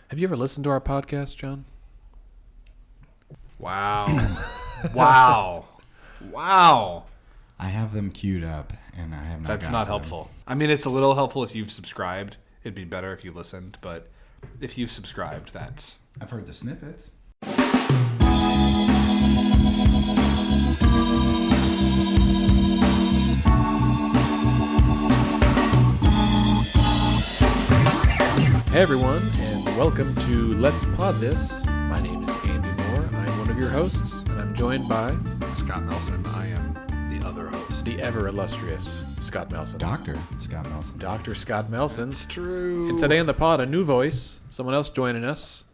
Have you ever listened to our podcast, John? Wow. Wow. I have them queued up, and I have not. That's not helpful. I mean, it's a little helpful if you've subscribed. It'd be better if you listened, but if you've subscribed, that's... I've heard the snippets. Hey everyone, and welcome to Let's Pod This. My name is Andy Moore. I'm one of your hosts, and I'm joined by Scott Melson. I am the other host. the ever illustrious Scott Melson. Dr. Scott Melson. Dr. Scott Melson. It's true. And today on the pod, a new voice, someone else joining us,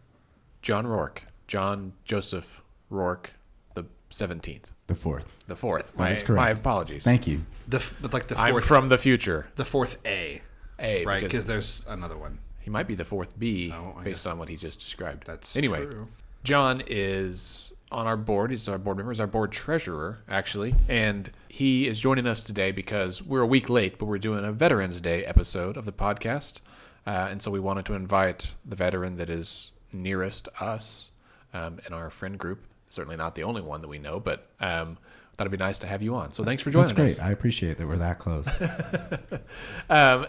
John Rorke. John Joseph Rorke, the 17th. The fourth. The fourth. That is correct. My apologies. Thank you. the fourth. I'm from the future. The fourth A. A, Right, because there's another one. he might be the fourth B I based guess on what he just described. That's anyway. true. John is on our board. He's our board member. He's our board treasurer, actually. And he is joining us today because we're a week late, but we're doing a Veterans Day episode of the podcast. And so we wanted to invite the veteran that is nearest us in our friend group. Certainly not the only one that we know, but thought it'd be nice to have you on. So thanks for joining us. That's great. I appreciate that we're that close.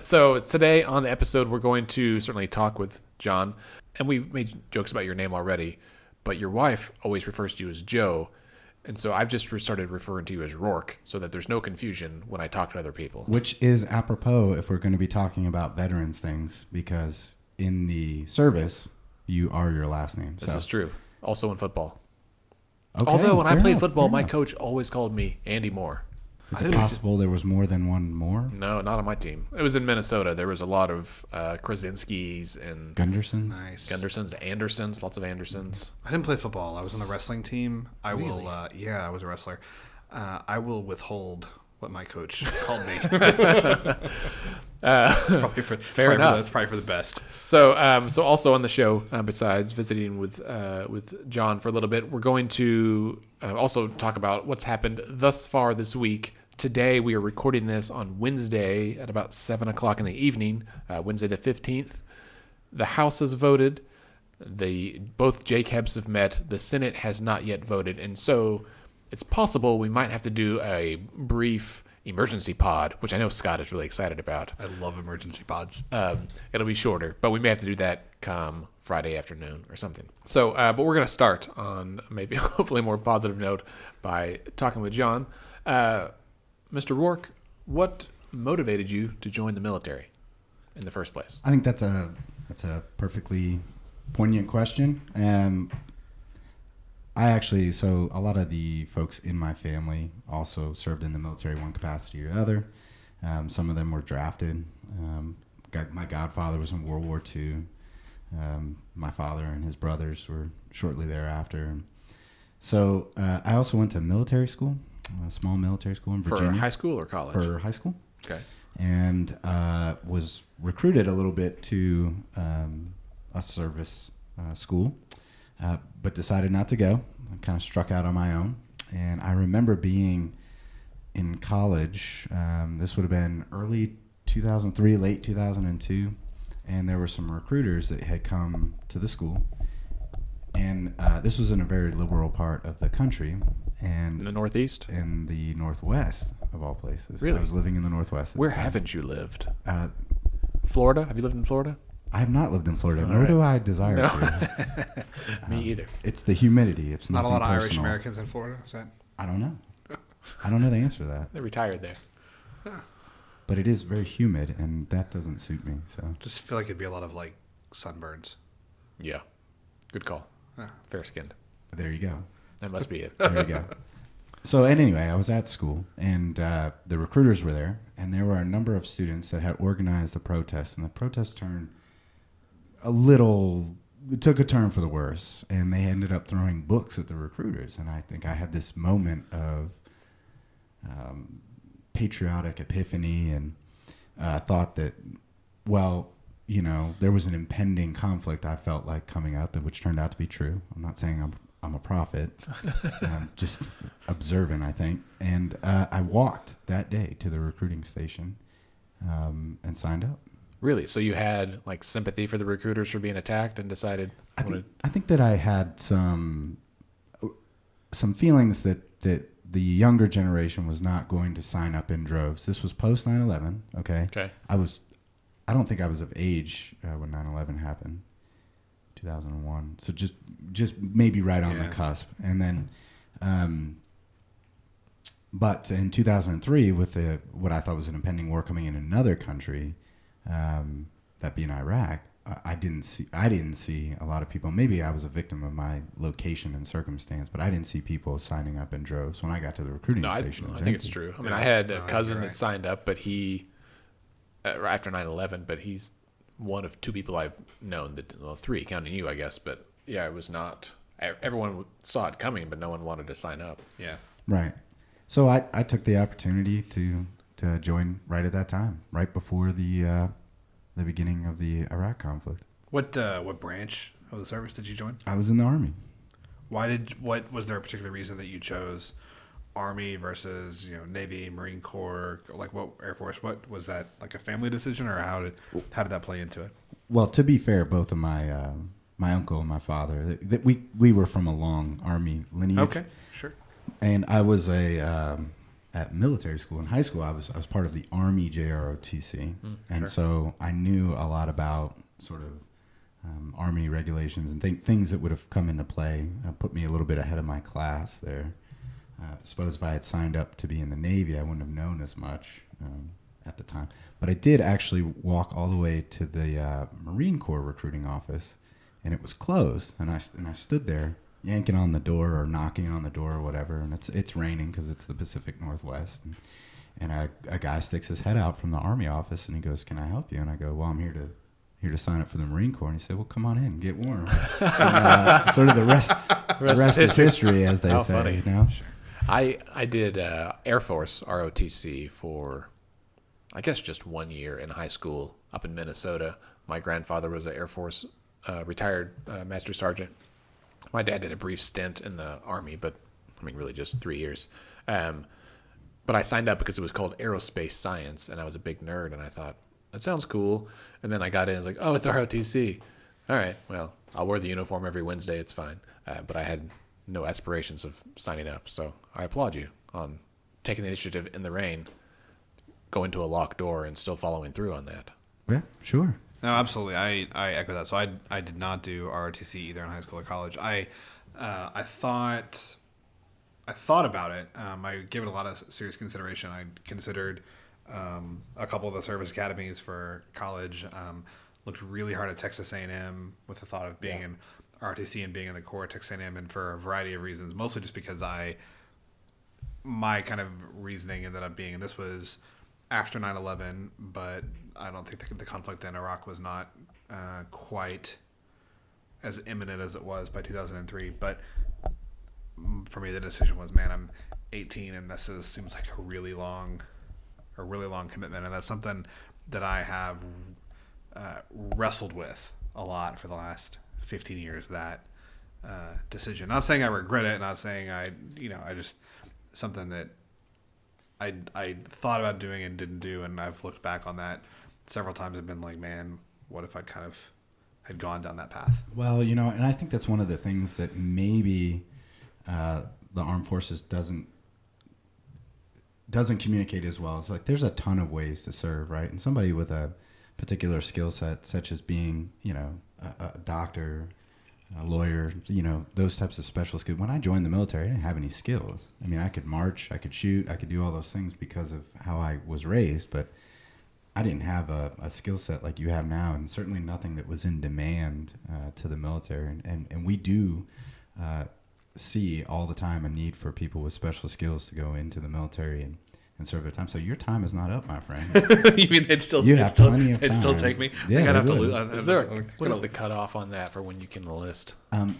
So today on the episode, we're going to certainly talk with John. And we've made jokes about your name already, but your wife always refers to you as Joe. And so I've just started referring to you as Rorke so that there's no confusion when I talk to other people. Which is apropos if we're going to be talking about veterans things, because in the service, you are your last name. This is true. Also in football. Okay, Although when I fair played enough, football, fair my enough. coach always called me Andy Moore. Is it possible there was more than one Moore? No, not on my team. It was in Minnesota. There was a lot of Krasinskis and Gundersons? Nice. Gundersons, Andersons, lots of Andersons. I didn't play football. I was on the wrestling team. I Really? will. Yeah, I was a wrestler. I will withhold what my coach called me. Fair enough. That's probably for the best. So also on the show, besides visiting with John for a little bit, we're going to also talk about what's happened thus far this week. Today we are recording this on Wednesday at about 7 o'clock in the evening, Wednesday the 15th. The House has voted. Both JCABs have met. The Senate has not yet voted, and so it's possible we might have to do a brief emergency pod, which I know Scott is really excited about. I love emergency pods. It'll be shorter, but we may have to do that come Friday afternoon or something. So, but we're going to start on maybe hopefully a more positive note by talking with John. Mr. Rorke, what motivated you to join the military in the first place? I think that's a perfectly poignant question. So a lot of the folks in my family also served in the military, one capacity or other. Some of them were drafted. My godfather was in World War II. My father and his brothers were shortly thereafter. So I also went to military school, a small military school in Virginia. For high school or college? For high school. Okay. And was recruited a little bit to a service school. But decided not to go. I kind of struck out on my own. And I remember being in college. This would have been early 2003, late 2002. And there were some recruiters that had come to the school. And this was in a very liberal part of the country. And In the Northeast? in the Northwest, of all places. Really? I was living in the Northwest. at Where the time. haven't you lived? Florida? Have you lived in Florida? I have not lived in Florida, All nor right. do I desire to. Me either. It's the humidity. It's Not a nothing lot of Irish personal. Americans in Florida. Is that? I don't know. I don't know the answer to that. They retired there. But it is very humid, and that doesn't suit me. So Just feel like it'd be a lot of like sunburns. Yeah. Good call. Yeah. Fair-skinned. there you go. That must be it. There you go. So, and anyway, I was at school, and the recruiters were there, and there were a number of students that had organized a protest, and the protest took a turn for the worse, and they ended up throwing books at the recruiters. And I think I had this moment of patriotic epiphany and thought that, well, you know, there was an impending conflict I felt like coming up, and which turned out to be true. I'm not saying I'm a prophet, just observant, I think. And I walked that day to the recruiting station and signed up. Really? So you had like sympathy for the recruiters for being attacked and decided? I think that I had some feelings that the younger generation was not going to sign up in droves. This was post 9/11. Okay. Okay. I don't think I was of age when 9/11 happened, 2001. So just maybe right on the cusp. And then, but in 2003, with what I thought was an impending war coming in another country, that being Iraq, I didn't see a lot of people. Maybe I was a victim of my location and circumstance, but I didn't see people signing up in droves when I got to the recruiting station. I think it's true. I mean, I had a cousin that signed up, but he after 9/11, but he's one of two people I've known that, well, three, counting you, I guess. But yeah, it was not. Everyone saw it coming, but no one wanted to sign up. Yeah. Right. So I took the opportunity to join right at that time, right before the beginning of the Iraq conflict. What branch of the service did you join? I was in the Army. What was there a particular reason that you chose Army versus Navy, Marine Corps, like what Air Force? What was that, like a family decision, or how did that play into it? Well, to be fair, both of my uncle and my father, that we were from a long Army lineage. Okay, sure. And I was at military school. In high school, I was part of the Army JROTC, and so I knew a lot about sort of Army regulations and things that would have come into play. Put me a little bit ahead of my class there. Suppose if I had signed up to be in the Navy, I wouldn't have known as much at the time. But I did actually walk all the way to the Marine Corps recruiting office, and it was closed. And I stood there yanking on the door or knocking on the door or whatever, and it's raining because it's the Pacific Northwest. And a guy sticks his head out from the Army office, and he goes, "Can I help you?" And I go, "Well, I'm here to sign up for the Marine Corps." And he said, "Well, come on in, get warm." And, sort of the rest is history, as they say. Funny. Sure. I did Air Force ROTC for, I guess, just 1 year in high school up in Minnesota. My grandfather was an Air Force retired Master Sergeant. My dad did a brief stint in the Army, but I mean, really just 3 years. But I signed up because it was called Aerospace Science, and I was a big nerd, and I thought, that sounds cool. And then I got in, it's like, oh, it's ROTC. All right, well, I'll wear the uniform every Wednesday, it's fine. But I had no aspirations of signing up, so I applaud you on taking the initiative in the rain, going to a locked door, and still following through on that. Yeah, sure. No, absolutely. I echo that. So I did not do ROTC either in high school or college. I thought about it. I gave it a lot of serious consideration. I considered a couple of the service academies for college. Looked really hard at Texas A&M with the thought of being in ROTC and being in the Corps at Texas A&M, and for a variety of reasons, mostly just because my kind of reasoning ended up being, and this was after 9/11, but I don't think the conflict in Iraq was not quite as imminent as it was by 2003. But for me, the decision was, man, I'm 18, and this seems like a really long commitment, and that's something that I have wrestled with a lot for the last 15 years. That decision. Not saying I regret it. Not saying I just something that I thought about doing and didn't do, and I've looked back on that several times and been like, man, what if I kind of had gone down that path? Well, and I think that's one of the things that maybe the armed forces doesn't communicate as well. It's like there's a ton of ways to serve, right? And somebody with a particular skill set, such as being, a doctor, a lawyer, those types of special skills. When I joined the military, I didn't have any skills. I mean, I could march, I could shoot, I could do all those things because of how I was raised, but I didn't have a skill set like you have now, and certainly nothing that was in demand to the military. And we do see all the time a need for people with special skills to go into the military and serve their time. So your time is not up, my friend. You mean it'd still take me? Yeah, I'd have to What is the cutoff on that for when you can enlist?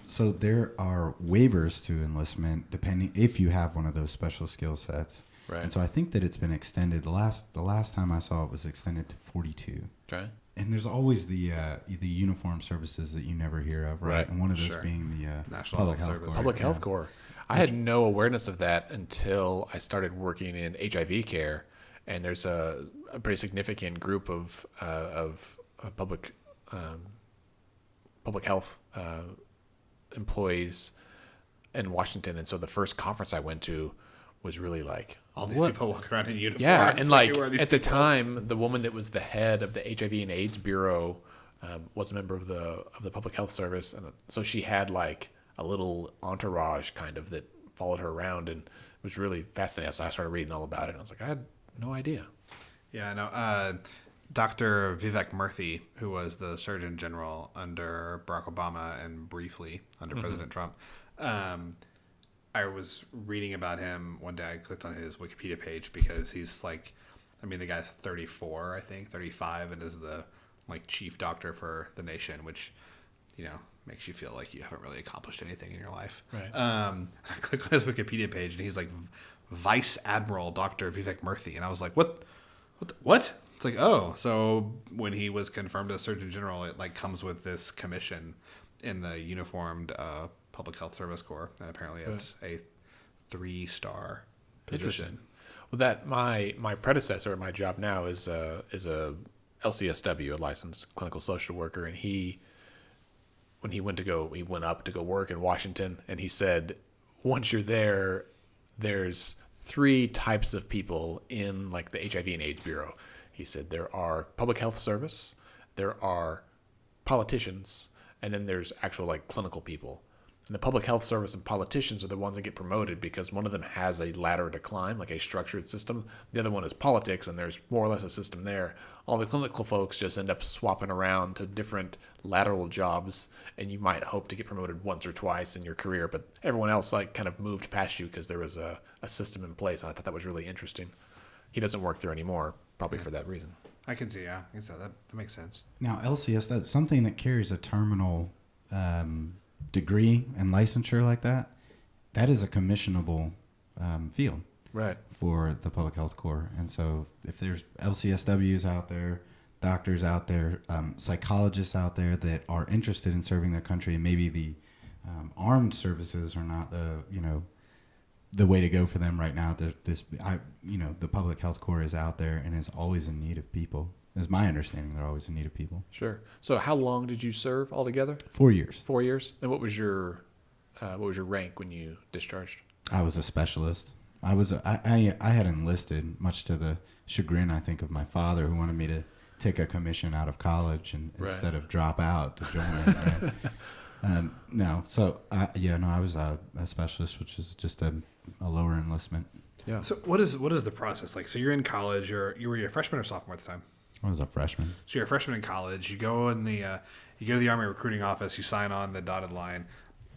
So there are waivers to enlistment depending if you have one of those special skill sets. Right. And so I think that it's been extended. The last time I saw it was extended to 42. Okay. And there's always the uniform services that you never hear of, right? And one of those being the National Public Health Health Service. Corps. Public Health Corps. I had no awareness of that until I started working in HIV care. And there's a a pretty significant group of public health employees in Washington, and so the first conference I went to was really like All these people walking around in uniforms. yeah, and like who are these at the people? time, the woman that was the head of the HIV and AIDS Bureau was a member of the Public Health Service, and so she had like a little entourage kind of that followed her around, and it was really fascinating. So I started reading all about it, and I was like, I had no idea. Yeah, I know. Dr. Vivek Murthy, who was the Surgeon General under Barack Obama and briefly under President Trump, I was reading about him one day. I clicked on his Wikipedia page because he's like, I mean, the guy's 34, I think, 35, and is the like chief doctor for the nation, which, you know, makes you feel like you haven't really accomplished anything in your life. Right. I clicked on his Wikipedia page, and he's like Vice Admiral Dr. Vivek Murthy, and I was like, what? It's like, oh, so when he was confirmed as Surgeon General, it like comes with this commission in the uniformed Public Health Service Corps, and apparently it's a 3-star position. Interesting. Well, that my predecessor at my job now is a LCSW, a licensed clinical social worker, and when he went up to go work in Washington, and he said, once you're there, there's 3 types of people in like the HIV and AIDS Bureau. He said there are public health service, there are politicians, and then there's actual like clinical people. And the public health service and politicians are the ones that get promoted because one of them has a ladder to climb, like a structured system. The other one is politics, and there's more or less a system there. All the clinical folks just end up swapping around to different lateral jobs, and you might hope to get promoted once or twice in your career, but everyone else like kind of moved past you because there was a system in place. And I thought that was really interesting. He doesn't work there anymore, probably for that reason. I can see, yeah. I can see that makes sense. Now, LCS, that's something that carries a terminal degree and licensure like that. That is a commissionable field Right. for the Public Health Corps. And so if there's LCSWs out there, doctors out there, psychologists out there that are interested in serving their country, and maybe the armed services are not the way to go for them right now. The Public Health Corps is out there and is always in need of people. Is my understanding, they're always in need of people. Sure. So how long did you serve altogether? 4 years. 4 years. And what was your rank when you discharged? I was a specialist. I had enlisted, much to the chagrin, I think, of my father, who wanted me to take a commission out of college and Right. instead of drop out to join. Right? I was a specialist, which is just a lower enlistment. Yeah. So what is the process like? So you're in college. You were a freshman or sophomore at the time? I was a freshman. So you're a freshman in college. You go in you go to the Army recruiting office. You sign on the dotted line.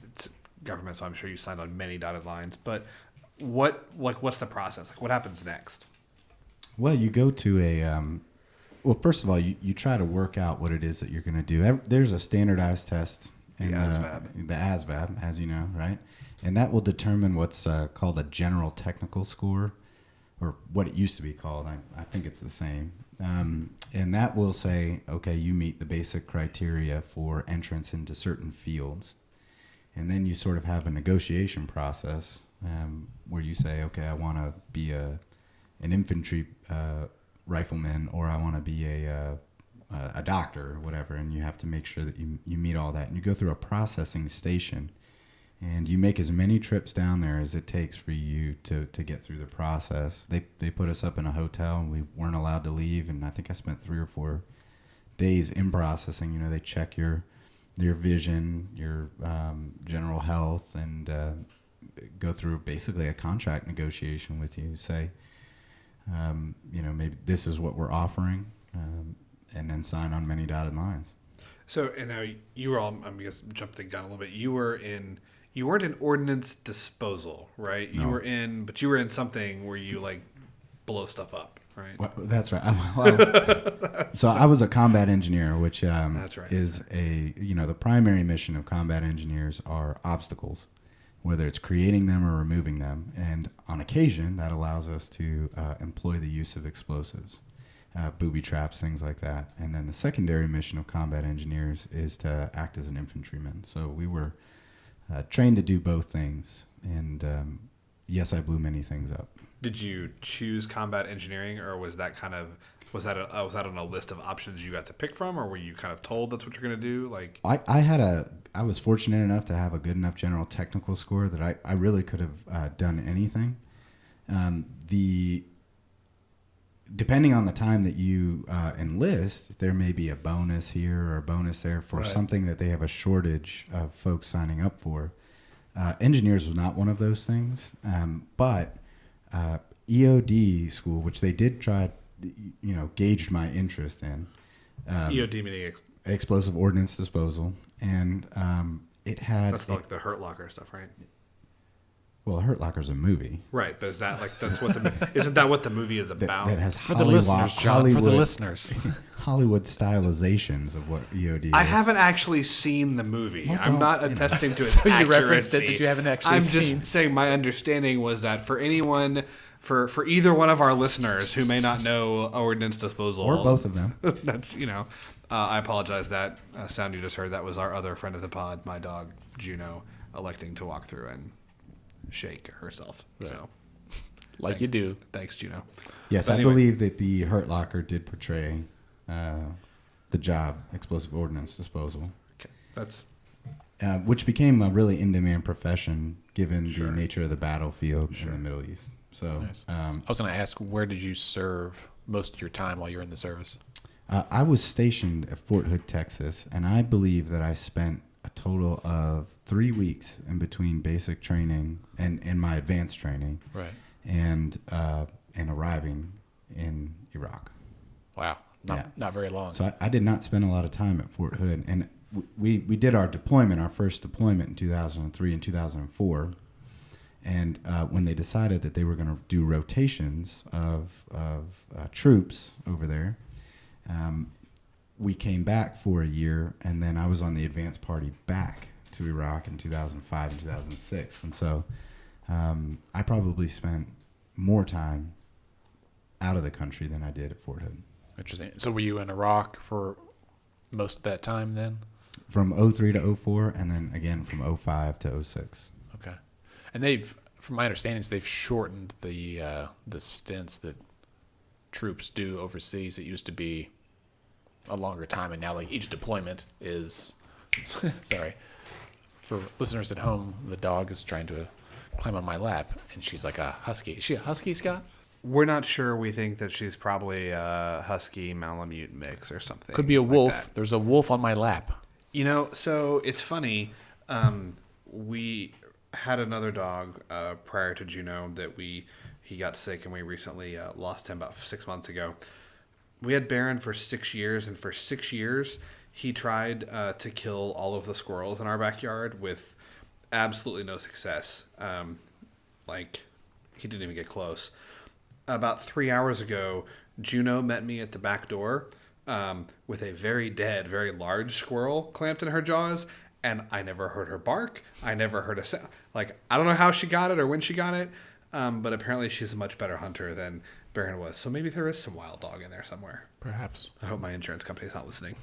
It's government, so I'm sure you signed on many dotted lines. But what's the process? Like, what happens next? Well, you go to first of all, you try to work out what it is that you're going to do. There's a standardized test. The ASVAB. The ASVAB, as you know, right? And that will determine what's called a general technical score, or what it used to be called. I think it's the same. And that will say, okay, you meet the basic criteria for entrance into certain fields. And then you sort of have a negotiation process where you say, okay, I want to be an infantry rifleman, or I want to be a doctor or whatever. And you have to make sure that you meet all that. And you go through a processing station. And you make as many trips down there as it takes for you to get through the process. They put us up in a hotel, and we weren't allowed to leave. And I think I spent 3 or 4 days in processing. You know, they check your vision, your general health, and go through basically a contract negotiation with you. Say, maybe this is what we're offering, and then sign on many dotted lines. So, and now you were all, I'm going to jump the gun a little bit. You weren't in ordnance disposal, right? No. You were in something where you like blow stuff up, right? Well, that's right. So I was a combat engineer, which That's right. is the primary mission of combat engineers are obstacles, whether it's creating them or removing them. And on occasion, that allows us to employ the use of explosives, booby traps, things like that. And then the secondary mission of combat engineers is to act as an infantryman. So we were trained to do both things. And yes, I blew many things up. Did you choose combat engineering, or was that kind of Was that on a list of options you got to pick from, or were you kind of told that's what you're going to do? Like, I was fortunate enough to have a good enough general technical score that I really could have done anything. Depending on the time that you enlist, there may be a bonus here or a bonus there for something that they have a shortage of folks signing up for. Engineers was not one of those things, but EOD school, which they did try, gauged my interest in. EOD meaning explosive ordnance disposal, and it had that's like the Hurt Locker stuff, right? Well, Hurt Locker's a movie, right? But is that like isn't that what the movie is about? That has for the listeners, John. For the listeners, Hollywood stylizations of what EOD is. I haven't actually seen the movie. Well, I'm not attesting to its so accuracy. You referenced it, but you haven't actually I'm seen. just saying my understanding was that for anyone, for either one of our listeners who may not know ordnance disposal, or both of them, that's I apologize. That sound you just heard, that was our other friend of the pod, my dog Juno, electing to walk through and shake herself. Right. So, you do. Thanks, Juno. Yes, I believe that the Hurt Locker did portray the job, explosive ordnance disposal. Okay, that's which became a really in-demand profession given the nature of the battlefield in the Middle East. So, nice. I was going to ask, where did you serve most of your time while you were in the service? I was stationed at Fort Hood, Texas, and I believe that I spent a total of 3 weeks in between basic training and my advanced training, right, and arriving in Iraq. Wow, not very long. So I did not spend a lot of time at Fort Hood, and we did our first deployment in 2003 and 2004, and when they decided that they were going to do rotations of troops over there. We came back for a year, and then I was on the advance party back to Iraq in 2005 and 2006. And so I probably spent more time out of the country than I did at Fort Hood. Interesting. So were you in Iraq for most of that time then? From 03 to 04, and then again from 05 to 06. Okay. And from my understanding, they've shortened the stints that troops do overseas. It used to be a longer time, and now like each deployment is sorry for listeners at home, the dog is trying to climb on my lap, and she's like a husky. Is she a husky, Scott? We're not sure. We think that she's probably a husky Malamute mix or something. Could be a wolf. Like There's a wolf on my lap. So it's funny. We had another dog prior to Juno that he got sick, and we recently lost him about 6 months ago. We had Baron for 6 years, and for 6 years, he tried to kill all of the squirrels in our backyard with absolutely no success. He didn't even get close. About 3 hours ago, Juno met me at the back door with a very dead, very large squirrel clamped in her jaws, and I never heard her bark. I never heard a sound. I don't know how she got it or when she got it, but apparently she's a much better hunter than Baron was. So maybe there is some wild dog in there somewhere. Perhaps. I hope my insurance company's not listening.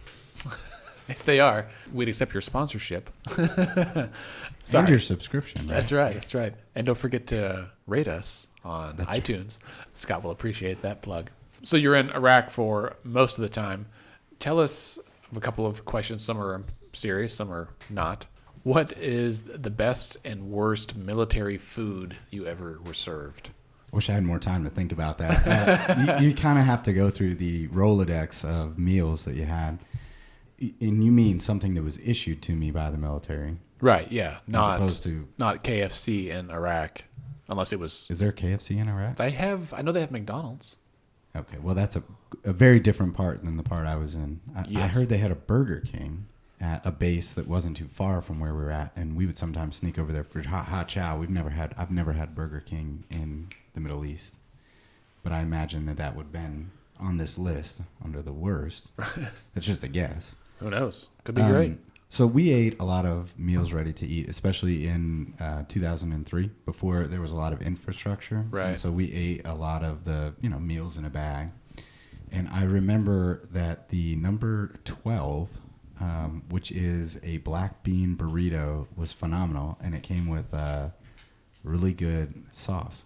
If they are, we'd accept your sponsorship. And your subscription. Right? That's right. And don't forget to rate us on iTunes. Right. Scott will appreciate that plug. So you're in Iraq for most of the time. Tell us a couple of questions. Some are serious, some are not. What is the best and worst military food you ever were served? Wish I had more time to think about that. You kind of have to go through the Rolodex of meals that you had. And you mean something that was issued to me by the military. Right, yeah. As opposed to... Not KFC in Iraq, unless it was... Is there KFC in Iraq? I know they have McDonald's. Okay, well, that's a very different part than the part I was in. Yes. I heard they had a Burger King at a base that wasn't too far from where we were at, and we would sometimes sneak over there for hot chow. I've never had Burger King in the Middle East, but I imagine that would have been on this list under the worst. That's just a guess. Who knows? Could be great. So we ate a lot of meals ready to eat, especially in 2003, before there was a lot of infrastructure. Right. And so we ate a lot of the meals in a bag. And I remember that the number 12, which is a black bean burrito, was phenomenal, and it came with really good sauce.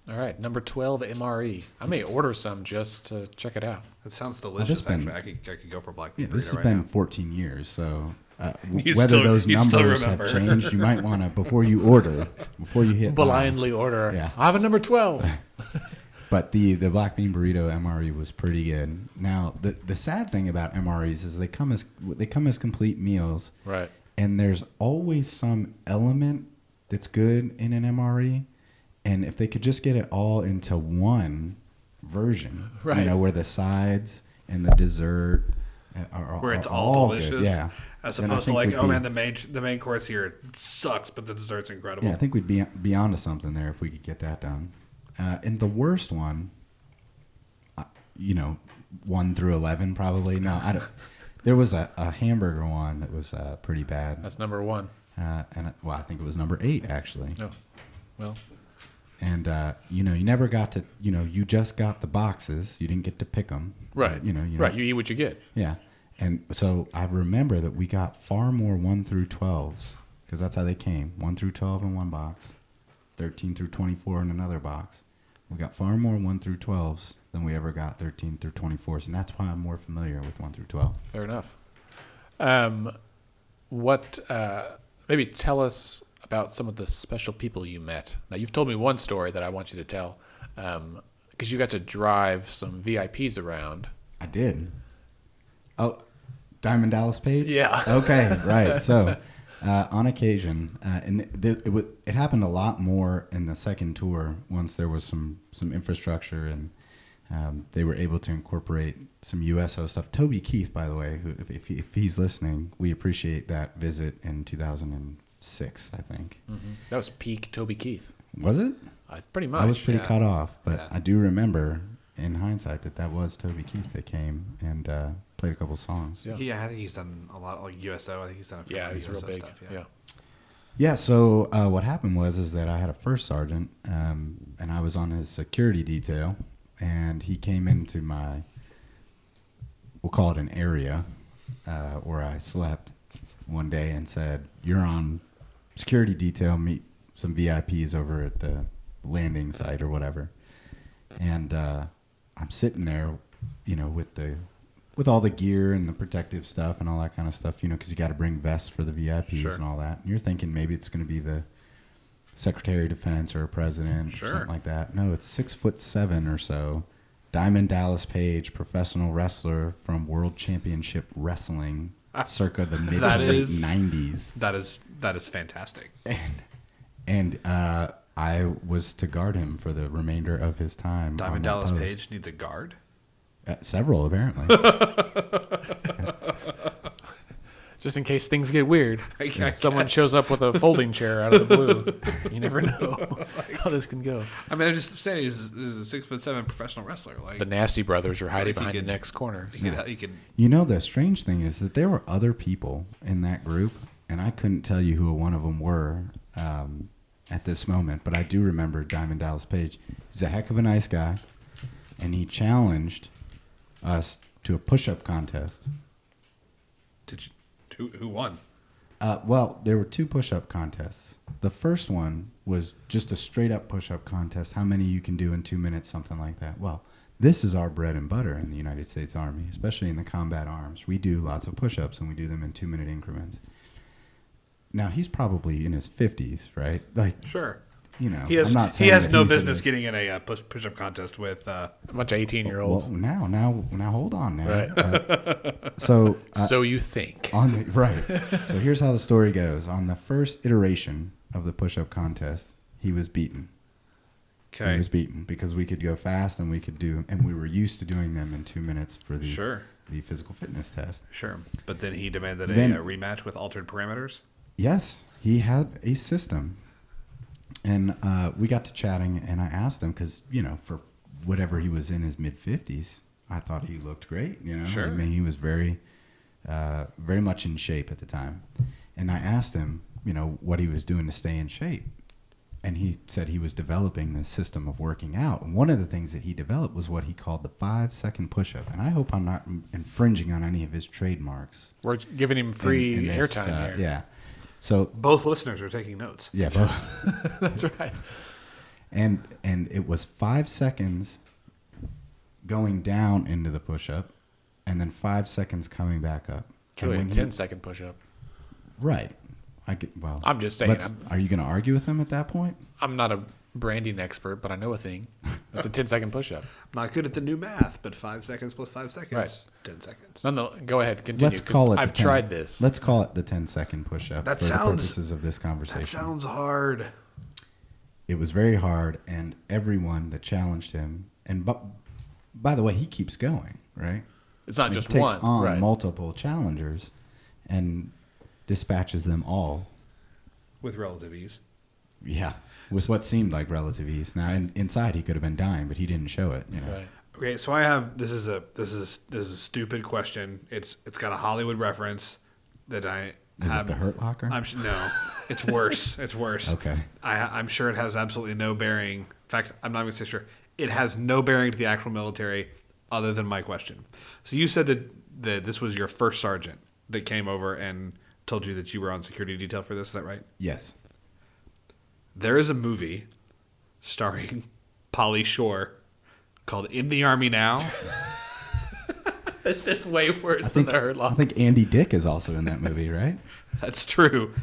All right, number 12 MRE. I may order some just to check it out. It sounds delicious. been- Actually, I could go for black Yeah, bean this burrito has right been now. 14 years, so You whether still- those you still numbers have remember. changed, you might want to, before you order, before you hit buy. Blindly order. Yeah. I have a number 12. But the black bean burrito MRE was pretty good. Now the sad thing about MREs is they come as complete meals, Right. and there's always some element that's good in an MRE, and if they could just get it all into one version, Right. where the sides and the dessert are Where it's are all good, delicious. yeah. As Then I opposed to think like, we'd oh be- man, the main course here sucks, but the dessert's incredible. Yeah, I think we'd be onto something there if we could get that done. And the worst one, 1 through 11 probably. No, I don't. There was a hamburger one that was pretty bad. That's number 1. I think it was number 8 actually. Oh, well, And you never got to, you just got the boxes. You didn't get to pick them. right. Right. You eat what you get. Yeah. And so I remember that we got far more 1 through 12s because that's how they came. 1 through 12 in one box, 13 through 24 in another box. We got far more 1 through 12s than we ever got 13 through 24s, and that's why I'm more familiar with 1 through 12. Fair enough. Maybe tell us about some of the special people you met. Now, you've told me one story that I want you to tell, because you got to drive some VIPs around. I did. Oh, Diamond Dallas Page? Yeah. Okay, right. So on occasion, and it happened a lot more in the second tour once there was some infrastructure and they were able to incorporate some USO stuff. Toby Keith, by the way, who, if he's listening, we appreciate that visit in 2006, I think. Mm-hmm. That was peak Toby Keith. Was it? Pretty much. I was pretty yeah. cut off, but Yeah. I do remember in hindsight that was Toby Keith that came and played a couple songs. Yeah. Yeah, I think he's done a lot, like USO. I think he's done a few Yeah, he's real USO big. stuff. Yeah. Yeah, so what happened was that I had a first sergeant, and I was on his security detail, and he came into we'll call it an area, where I slept one day and said, "You're on security detail, meet some VIPs over at the landing site or whatever." And I'm sitting there, with all the gear and the protective stuff and all that kind of stuff, because you got to bring vests for the VIPs Sure. and all that. And you're thinking maybe it's going to be the Secretary of Defense or a president Sure. or something like that. No, it's 6'7" or so. Diamond Dallas Page, professional wrestler from World Championship Wrestling, circa the mid to That late is- 90s. That is fantastic. And I was to guard him for the remainder of his time. on Diamond that Dallas post. Page needs a guard. Several, apparently. Just in case things get weird. I Someone guess. shows up with a folding chair out of the blue. You never know how this can go. I mean, I'm just saying he's a 6'7" professional wrestler. Like The Nasty Brothers are hiding if he behind the could- next corner. he could The strange thing is that there were other people in that group, and I couldn't tell you who one of them were at this moment, but I do remember Diamond Dallas Page. He's a heck of a nice guy, and he challenged us to a push-up contest. who won? Well, there were 2 push-up contests. The first one was just a straight-up push-up contest, how many you can do in 2 minutes, something like that. Well, this is our bread and butter in the United States Army, especially in the combat arms. We do lots of push-ups, and we do them in 2-minute increments. Now, he's probably in his 50s, right? Like, Sure. you know, He has I'm not saying he has that no he's in business his- getting in a push-up contest with. A bunch of 18-year-olds. Well, now, hold on now. Right. So So you think. right. So here's how the story goes. On the first iteration of the push-up contest, he was beaten. He Okay. was beaten because we could go fast and we were used to doing them in 2 minutes for the physical fitness test. Sure. But then he demanded Then- a rematch with altered parameters. Yes, he had a system. And we got to chatting, and I asked him because, for whatever he was in his mid-50s, I thought he looked great. Sure. I mean, he was very, very much in shape at the time. And I asked him, what he was doing to stay in shape. And he said he was developing this system of working out. And one of the things that he developed was what he called the 5-second push-up. And I hope I'm not infringing on any of his trademarks. We're giving him free in this, airtime here. Yeah. So, Both listeners are taking notes. yeah. That's right. And it was 5 seconds going down into the push-up, and then 5 seconds coming back up. It's really a 10-second push-up. Right. I'm just saying. Are you going to argue with him at that point? I'm not a branding expert, but I know a thing. That's a 10-second push-up. I'm not good at the new math, but 5 seconds plus 5 seconds, Right. 10 seconds. Go ahead, continue. Let's call it. I've tried this. Let's call it the 10-second push-up That for sounds- the purposes of this conversation. That sounds hard. It was very hard, and everyone that challenged him, and by the way, he keeps going, right? It's not He just takes one. on Right. multiple challengers and dispatches them all. With relative ease. Yeah, with what seemed like relative ease. Now, inside he could have been dying, but he didn't show it. You know? Right. Okay, so I have this is a stupid question. It's got a Hollywood reference that I Is have. it the Hurt Locker? No, it's worse. It's worse. Okay. I'm sure it has absolutely no bearing. In fact, I'm not even so sure. It has no bearing to the actual military other than my question. So you said that this was your first sergeant that came over and told you that you were on security detail for this. Is that right? Yes. There is a movie starring Pauly Shore called In the Army Now. This is way worse than the Hurt I Locker. think Andy Dick is also in that movie, right? That's true.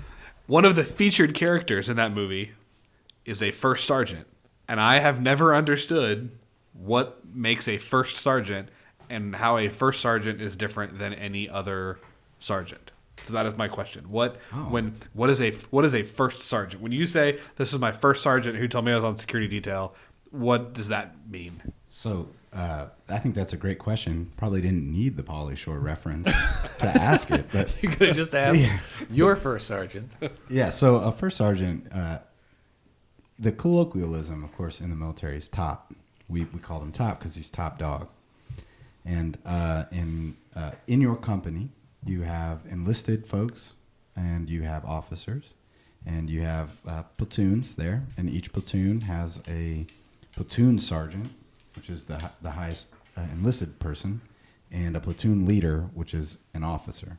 One of the featured characters in that movie is a first sergeant. And I have never understood what makes a first sergeant and how a first sergeant is different than any other sergeant. So that is my question. What is a first sergeant? When you say this was my first sergeant who told me I was on security detail, what does that mean? So I think that's a great question. Probably didn't need the Pauly Shore reference to ask it, but You could have just asked your first sergeant. yeah. So a first sergeant, the colloquialism, of course, in the military is top. We call him top because he's top dog. And in your company, you have enlisted folks, and you have officers, and you have platoons there, and each platoon has a platoon sergeant, which is the highest enlisted person, and a platoon leader, which is an officer.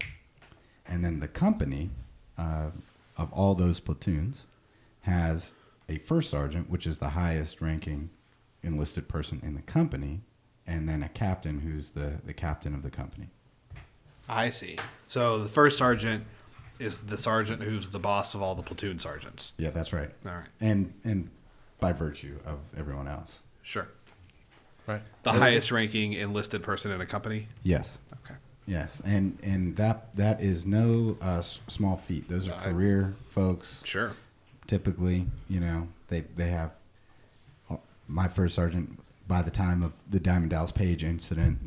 And then the company of all those platoons has a first sergeant, which is the highest ranking enlisted person in the company, and then a captain who's the captain of the company. I see. So the first sergeant is the sergeant who's the boss of all the platoon sergeants. Yeah, that's right. All right. And by virtue of everyone else. Sure. Right. The highest ranking enlisted person in a company? Yes. Okay. Yes, and that is no small feat. Those are career folks. Sure. Typically, they have. My first sergeant, by the time of the Diamond Dallas Page incident,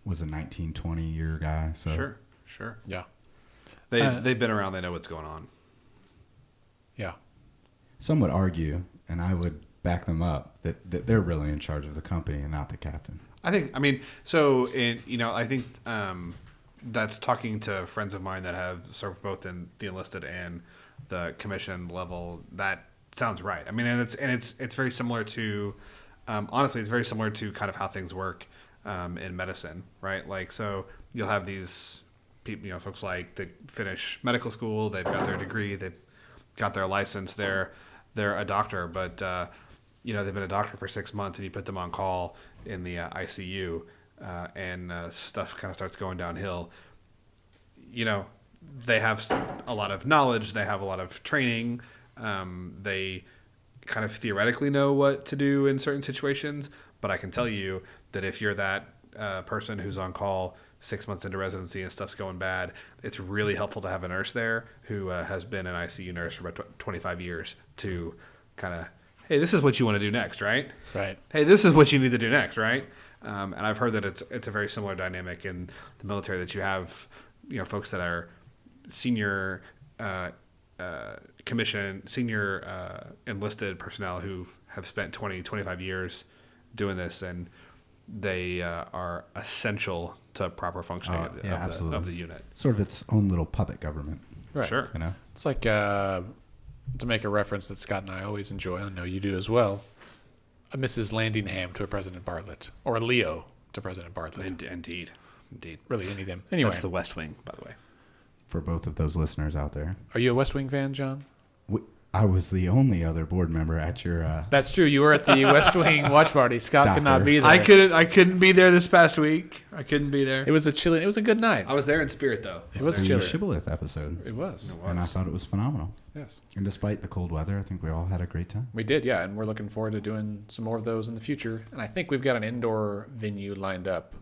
was a 19, 20-year guy. So Sure. Yeah. They've been around. They know what's going on. Yeah. some would argue, and I would back them up, that they're really in charge of the company and not the captain. I think that's talking to friends of mine that have served both in the enlisted and the commissioned level. That sounds right. I mean, and it's very similar to, honestly, it's very similar to kind of how things work in medicine, right? Like, so you'll have these people, folks like that finish medical school, they've got their degree, they've got their license, they're a doctor, but they've been a doctor for 6 months, and you put them on call in the ICU, and stuff kind of starts going downhill. They have a lot of knowledge, they have a lot of training, they kind of theoretically know what to do in certain situations, but I can tell you that if you're that person who's on call 6 months into residency and stuff's going bad, it's really helpful to have a nurse there who has been an ICU nurse for about 25 years to kind of, hey, this is what you want to do next, right? Right. Hey, this is what you need to do next, right? And I've heard that it's a very similar dynamic in the military, that you have, folks that are senior senior enlisted personnel who have spent 20, 25 years doing this, and they are essential to proper functioning of the unit. Sort of its own little puppet government. Right. Sure. It's like, to make a reference that Scott and I always enjoy, I know you do as well, a Mrs. Landingham to a President Bartlett, or a Leo to President Bartlett. Indeed. Really, any of them. Anyway. That's the West Wing, by the way. For both of those listeners out there. Are you a West Wing fan, John? I was the only other board member at your. That's true. You were at the West Wing watch party. Scott could not be there. I couldn't be there this past week. I couldn't be there. It was a good night. I was there in spirit though. It was the chilly. Shibboleth episode. It was. And I thought it was phenomenal. Yes. And despite the cold weather, I think we all had a great time. We did, yeah, and we're looking forward to doing some more of those in the future. And I think we've got an indoor venue lined up.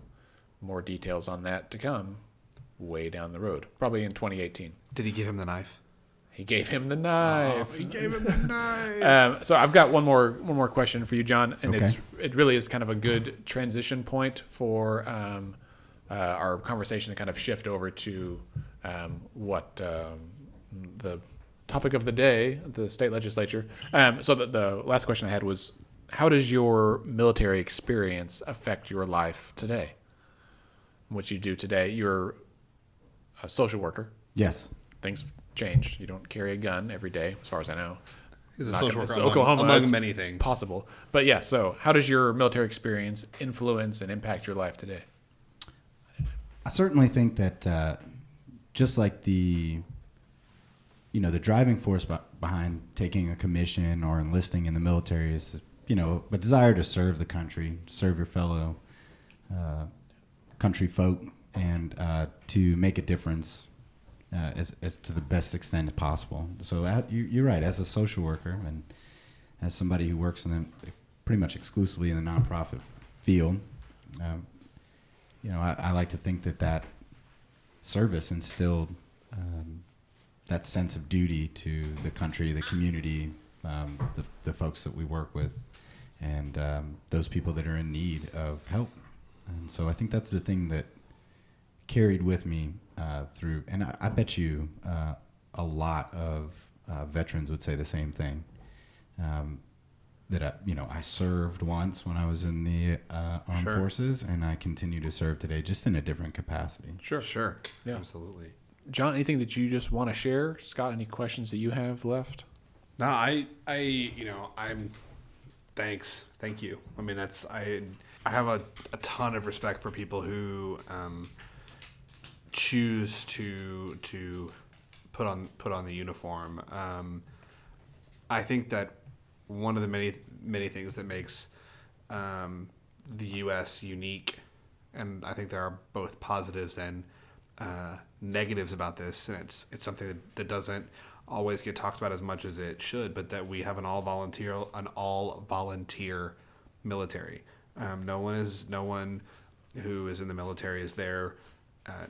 More details on that to come way down the road, probably in 2018. Did he give him the knife? He gave him the knife. Oh, he gave him the knife. So I've got one more question for you, John, and Okay. it really is kind of a good transition point for our conversation to kind of shift over to what the topic of the day, the state legislature. So the last question I had was, how does your military experience affect your life today? What you do today? You're a social worker. Yes. Things have changed. You don't carry a gun every day, as far as I know. He's a Not social gonna- worker it's Oklahoma, among it's many things. possible. But yeah, so how does your military experience influence and impact your life today? I certainly think that just like the driving force behind taking a commission or enlisting in the military is, a desire to serve the country, serve your fellow country folk, and to make a difference as to the best extent possible. So you're right. As a social worker and as somebody who works pretty much exclusively in the nonprofit field, I like to think that service instilled that sense of duty to the country, the community, the folks that we work with, and those people that are in need of help. And so I think that's the thing that carried with me through, and I bet you a lot of veterans would say the same thing. That I served once when I was in the armed forces, and I continue to serve today, just in a different capacity. Sure. Yeah. Absolutely. John, anything that you just want to share? Scott, any questions that you have left? No, thanks. Thank you. I mean, I have a ton of respect for people who choose to put on the uniform. I think that one of the many things that makes the U.S. unique, and I think there are both positives and negatives about this, and it's something that doesn't always get talked about as much as it should, but that we have an all volunteer military. No one who is in the military is there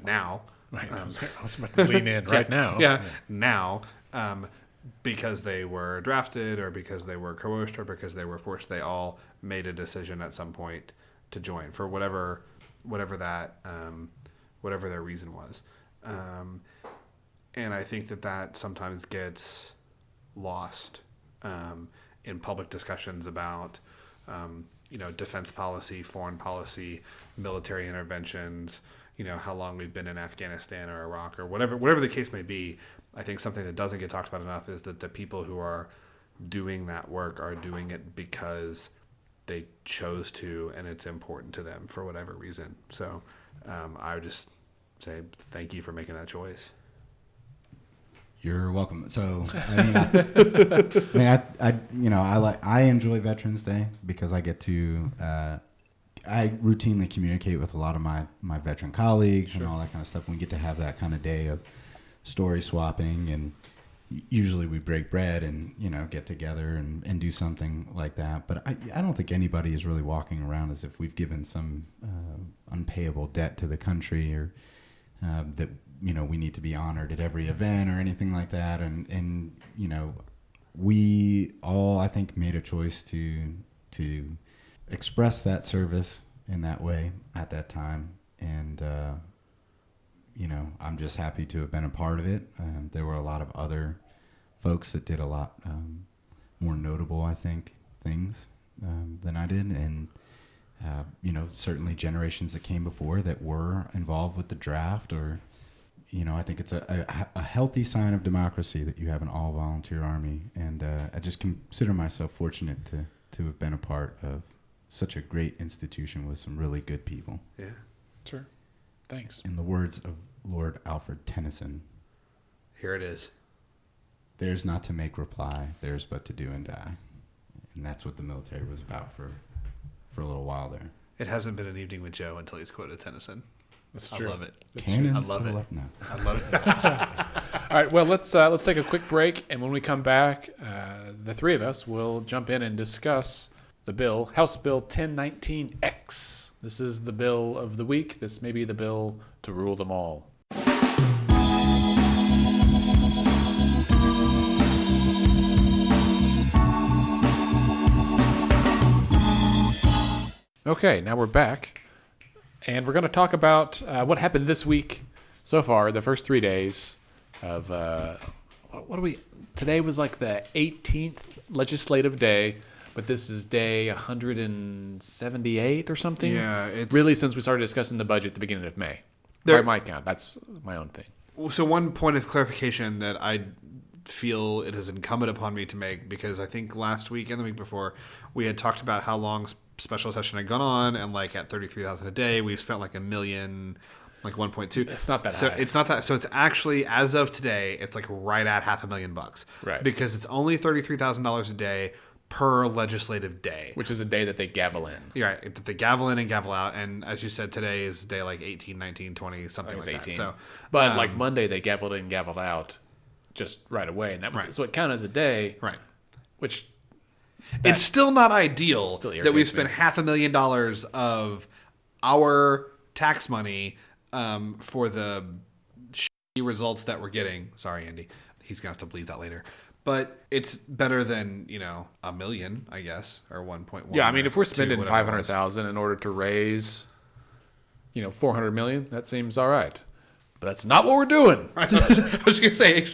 now. Right. I was about to lean in right now. Yeah. Now, because they were drafted or because they were coerced or because they were forced, they all made a decision at some point to join for whatever their reason was. And I think that sometimes gets lost in public discussions about defense policy, foreign policy, military interventions, how long we've been in Afghanistan or Iraq or whatever the case may be. I think something that doesn't get talked about enough is that the people who are doing that work are doing it because they chose to, and it's important to them for whatever reason. So I would just say thank you for making that choice. You're welcome. So I enjoy Veterans Day because I get to I routinely communicate with a lot of my veteran colleagues and all that kind of stuff. We get to have that kind of day of story swapping, and usually we break bread and get together and do something like that. But I don't think anybody is really walking around as if we've given some unpayable debt to the country or that we need to be honored at every event or anything like that. And we all, I think, made a choice to express that service in that way at that time. And I'm just happy to have been a part of it. There were a lot of other folks that did a lot more notable, I think, things than I did. And, certainly generations that came before that were involved with the draft or, I think it's a healthy sign of democracy that you have an all-volunteer army. And I just consider myself fortunate to have been a part of such a great institution with some really good people. Yeah. Sure. Thanks. In the words of Lord Alfred Tennyson. Here it is. Theirs not to make reply, theirs but to do and die. And that's what the military was about for a little while there. It hasn't been an evening with Joe until he's quoted Tennyson. That's true. I love it. Cannon's I love still it. up now. I love it. All right, well, let's take a quick break, and when we come back, the three of us will jump in and discuss the bill, House Bill 1019X. This is the bill of the week. This may be the bill to rule them all. Okay, now we're back, and we're going to talk about what happened this week so far, the first 3 days of, today was like the 18th legislative day, but this is day 178 or something? Yeah, it's... Really, since we started discussing the budget at the beginning of May. There- By my count, that's my own thing. So one point of clarification that I feel it is incumbent upon me to make, because I think last week and the week before we had talked about how long special session had gone on, and like at 33,000 a day, we've spent like $1 million, like 1.2. It's not that so high. It's not that. So it's actually, as of today, it's like right at $500,000. Right. Because it's only $33,000 a day per legislative day. Which is a day that they gavel in. You're right. They gavel in and gavel out. And as you said, today is day like 18, 19, 20, something like 18. that. So, But like Monday, they gavelled in and gavelled out just right away. And that was Right. So it counted as a day, right. which... It's still not ideal still that we've irritates spent $500,000 of our tax money for the shitty results that we're getting. Sorry, Andy. He's going to have to bleep that later. But it's better than, $1 million, I guess, or 1.1. Yeah, I mean, if we're or 2, spending whatever it was. 500,000 in order to raise, 400 million, that seems all right. But that's not what we're doing. I was going to say,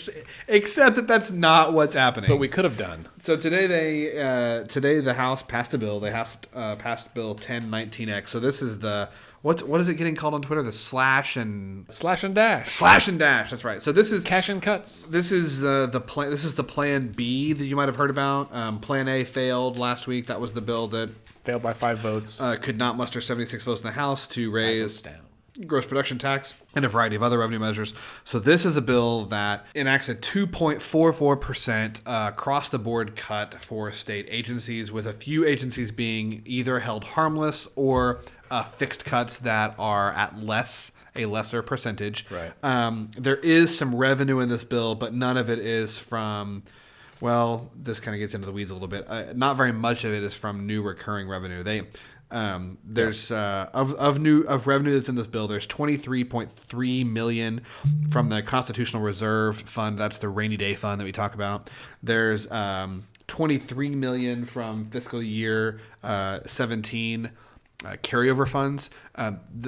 except that that's not what's happening. So we could have done. So today today the House passed a bill. They passed Bill 1019X. So this is the what is it getting called on Twitter? The slash and dash. That's right. So this is Cash and cuts. this is the plan. This is the Plan B that you might have heard about. Plan A failed last week. That was the bill that Failed by 5 votes. could not muster 76 votes in the House to 5 raise votes down. gross production tax, and a variety of other revenue measures. So this is a bill that enacts a 2.44% across-the-board cut for state agencies, with a few agencies being either held harmless or fixed cuts that are at a lesser percentage. Right. There is some revenue in this bill, but none of it is from... Well, this kind of gets into the weeds a little bit. Not very much of it is from new recurring revenue. There's of revenue that's in this bill. There's $23.3 million from the Constitutional Reserve Fund. That's the rainy day fund that we talk about. There's $23 million from fiscal year 17 carryover funds.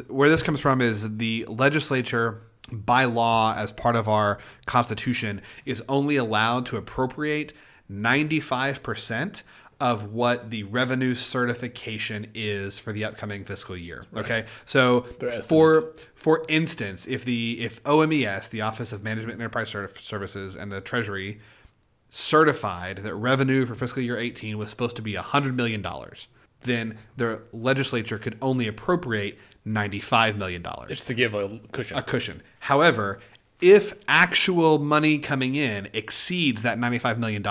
Where this comes from is the legislature, by law, as part of our Constitution, is only allowed to appropriate 95% of what the revenue certification is for the upcoming fiscal year. Right. Okay, so for instance, if OMES, the Office of Management and Enterprise Services, and the Treasury certified that revenue for fiscal year 18 was supposed to be $100 million, then the legislature could only appropriate $95 million. It's to give a cushion. However, if actual money coming in exceeds that $95 million,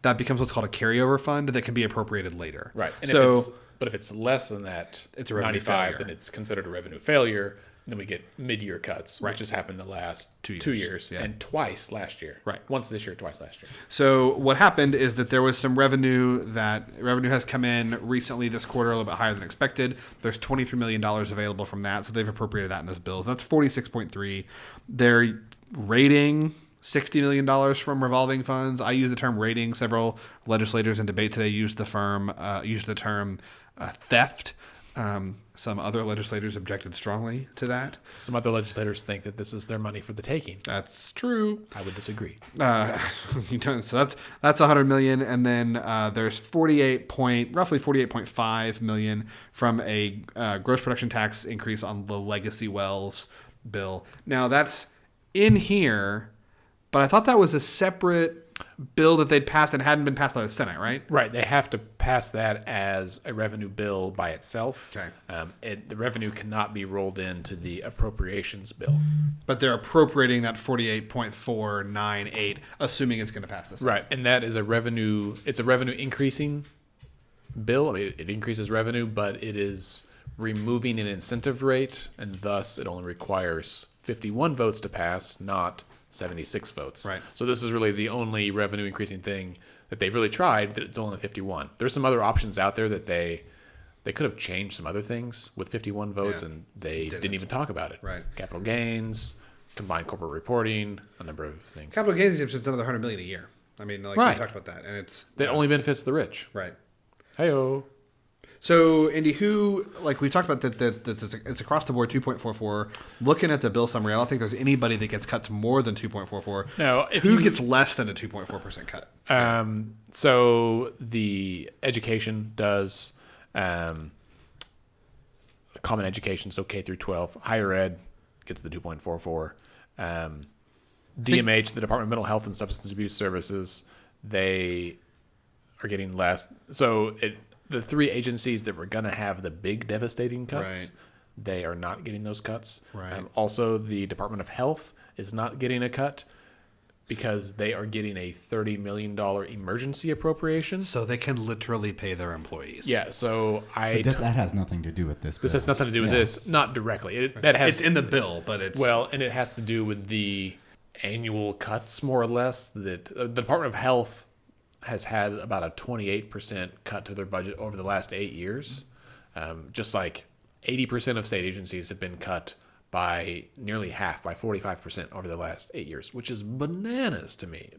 that becomes what's called a carryover fund that can be appropriated later. Right. And so, if it's less than that, it's a revenue 95, failure. then it's considered a revenue failure. Then we get mid-year cuts, Right. which has happened the last 2 2 years, years, yeah. and twice last year. Right. Once this year, twice last year. So what happened is that there was some revenue has come in recently this quarter, a little bit higher than expected. There's $23 million available from that, so they've appropriated that in this bill. That's 46.3. They're rating $60 million from revolving funds. I use the term rating. Several legislators in debate today used the term theft. Some other legislators objected strongly to that. Some other legislators think that this is their money for the taking. That's true. I would disagree. So that's $100 million, and then there's roughly 48.5 million from a gross production tax increase on the legacy wells bill. Now that's in here, but I thought that was a separate. bill that they'd passed and hadn't been passed by the Senate, right? Right. They have to pass that as a revenue bill by itself. Okay. The revenue cannot be rolled into the appropriations bill. But they're appropriating that 48.498, assuming it's going to pass this. Right. And that is it's a revenue increasing bill. I mean, it increases revenue, but it is removing an incentive rate, and thus it only requires 51 votes to pass, not 76 votes. Right. So this is really the only revenue increasing thing that they've really tried, that it's only 51. There's some other options out there that they could have changed some other things with 51 votes, and they didn't even talk about it. Right. Capital gains, combined corporate reporting, a number of things. Capital gains exemption is another $100 million a year. I mean, like Right. we talked about that, and it's That only benefits the rich. right. Hey-o. So, Andy, we talked about that it's across the board 2.44. Looking at the bill summary, I don't think there's anybody that gets cut to more than 2.44. No, Who gets less than a 2.4% cut? So the education does common education, so K through 12. Higher ed gets the 2.44. DMH, the Department of Mental Health and Substance Abuse Services, they are getting less. So the three agencies that were going to have the big devastating cuts, Right. they are not getting those cuts. Right. Also, the Department of Health is not getting a cut because they are getting a $30 million emergency appropriation. So they can literally pay their employees. Yeah, so That has nothing to do with this. this bill. has nothing to do with Yeah. this, not directly. It's in the bill, but it's And it has to do with the annual cuts, more or less. That the Department of Health has had about a 28% cut to their budget over the last 8 years. Just like 80% of state agencies have been cut by nearly half, by 45% over the last 8 years, which is bananas to me.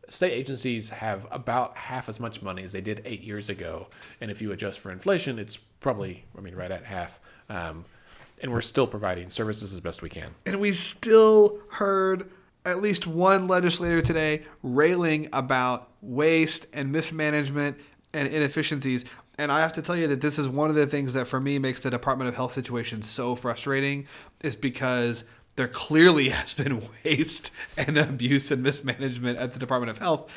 State agencies have about half as much money as they did 8 years ago. And if you adjust for inflation, it's probably, right at half. And we're still providing services as best we can. And we still heard at least one legislator today railing about waste and mismanagement and inefficiencies. And I have to tell you that this is one of the things that for me makes the Department of Health situation so frustrating, is because there clearly has been waste and abuse and mismanagement at the Department of Health.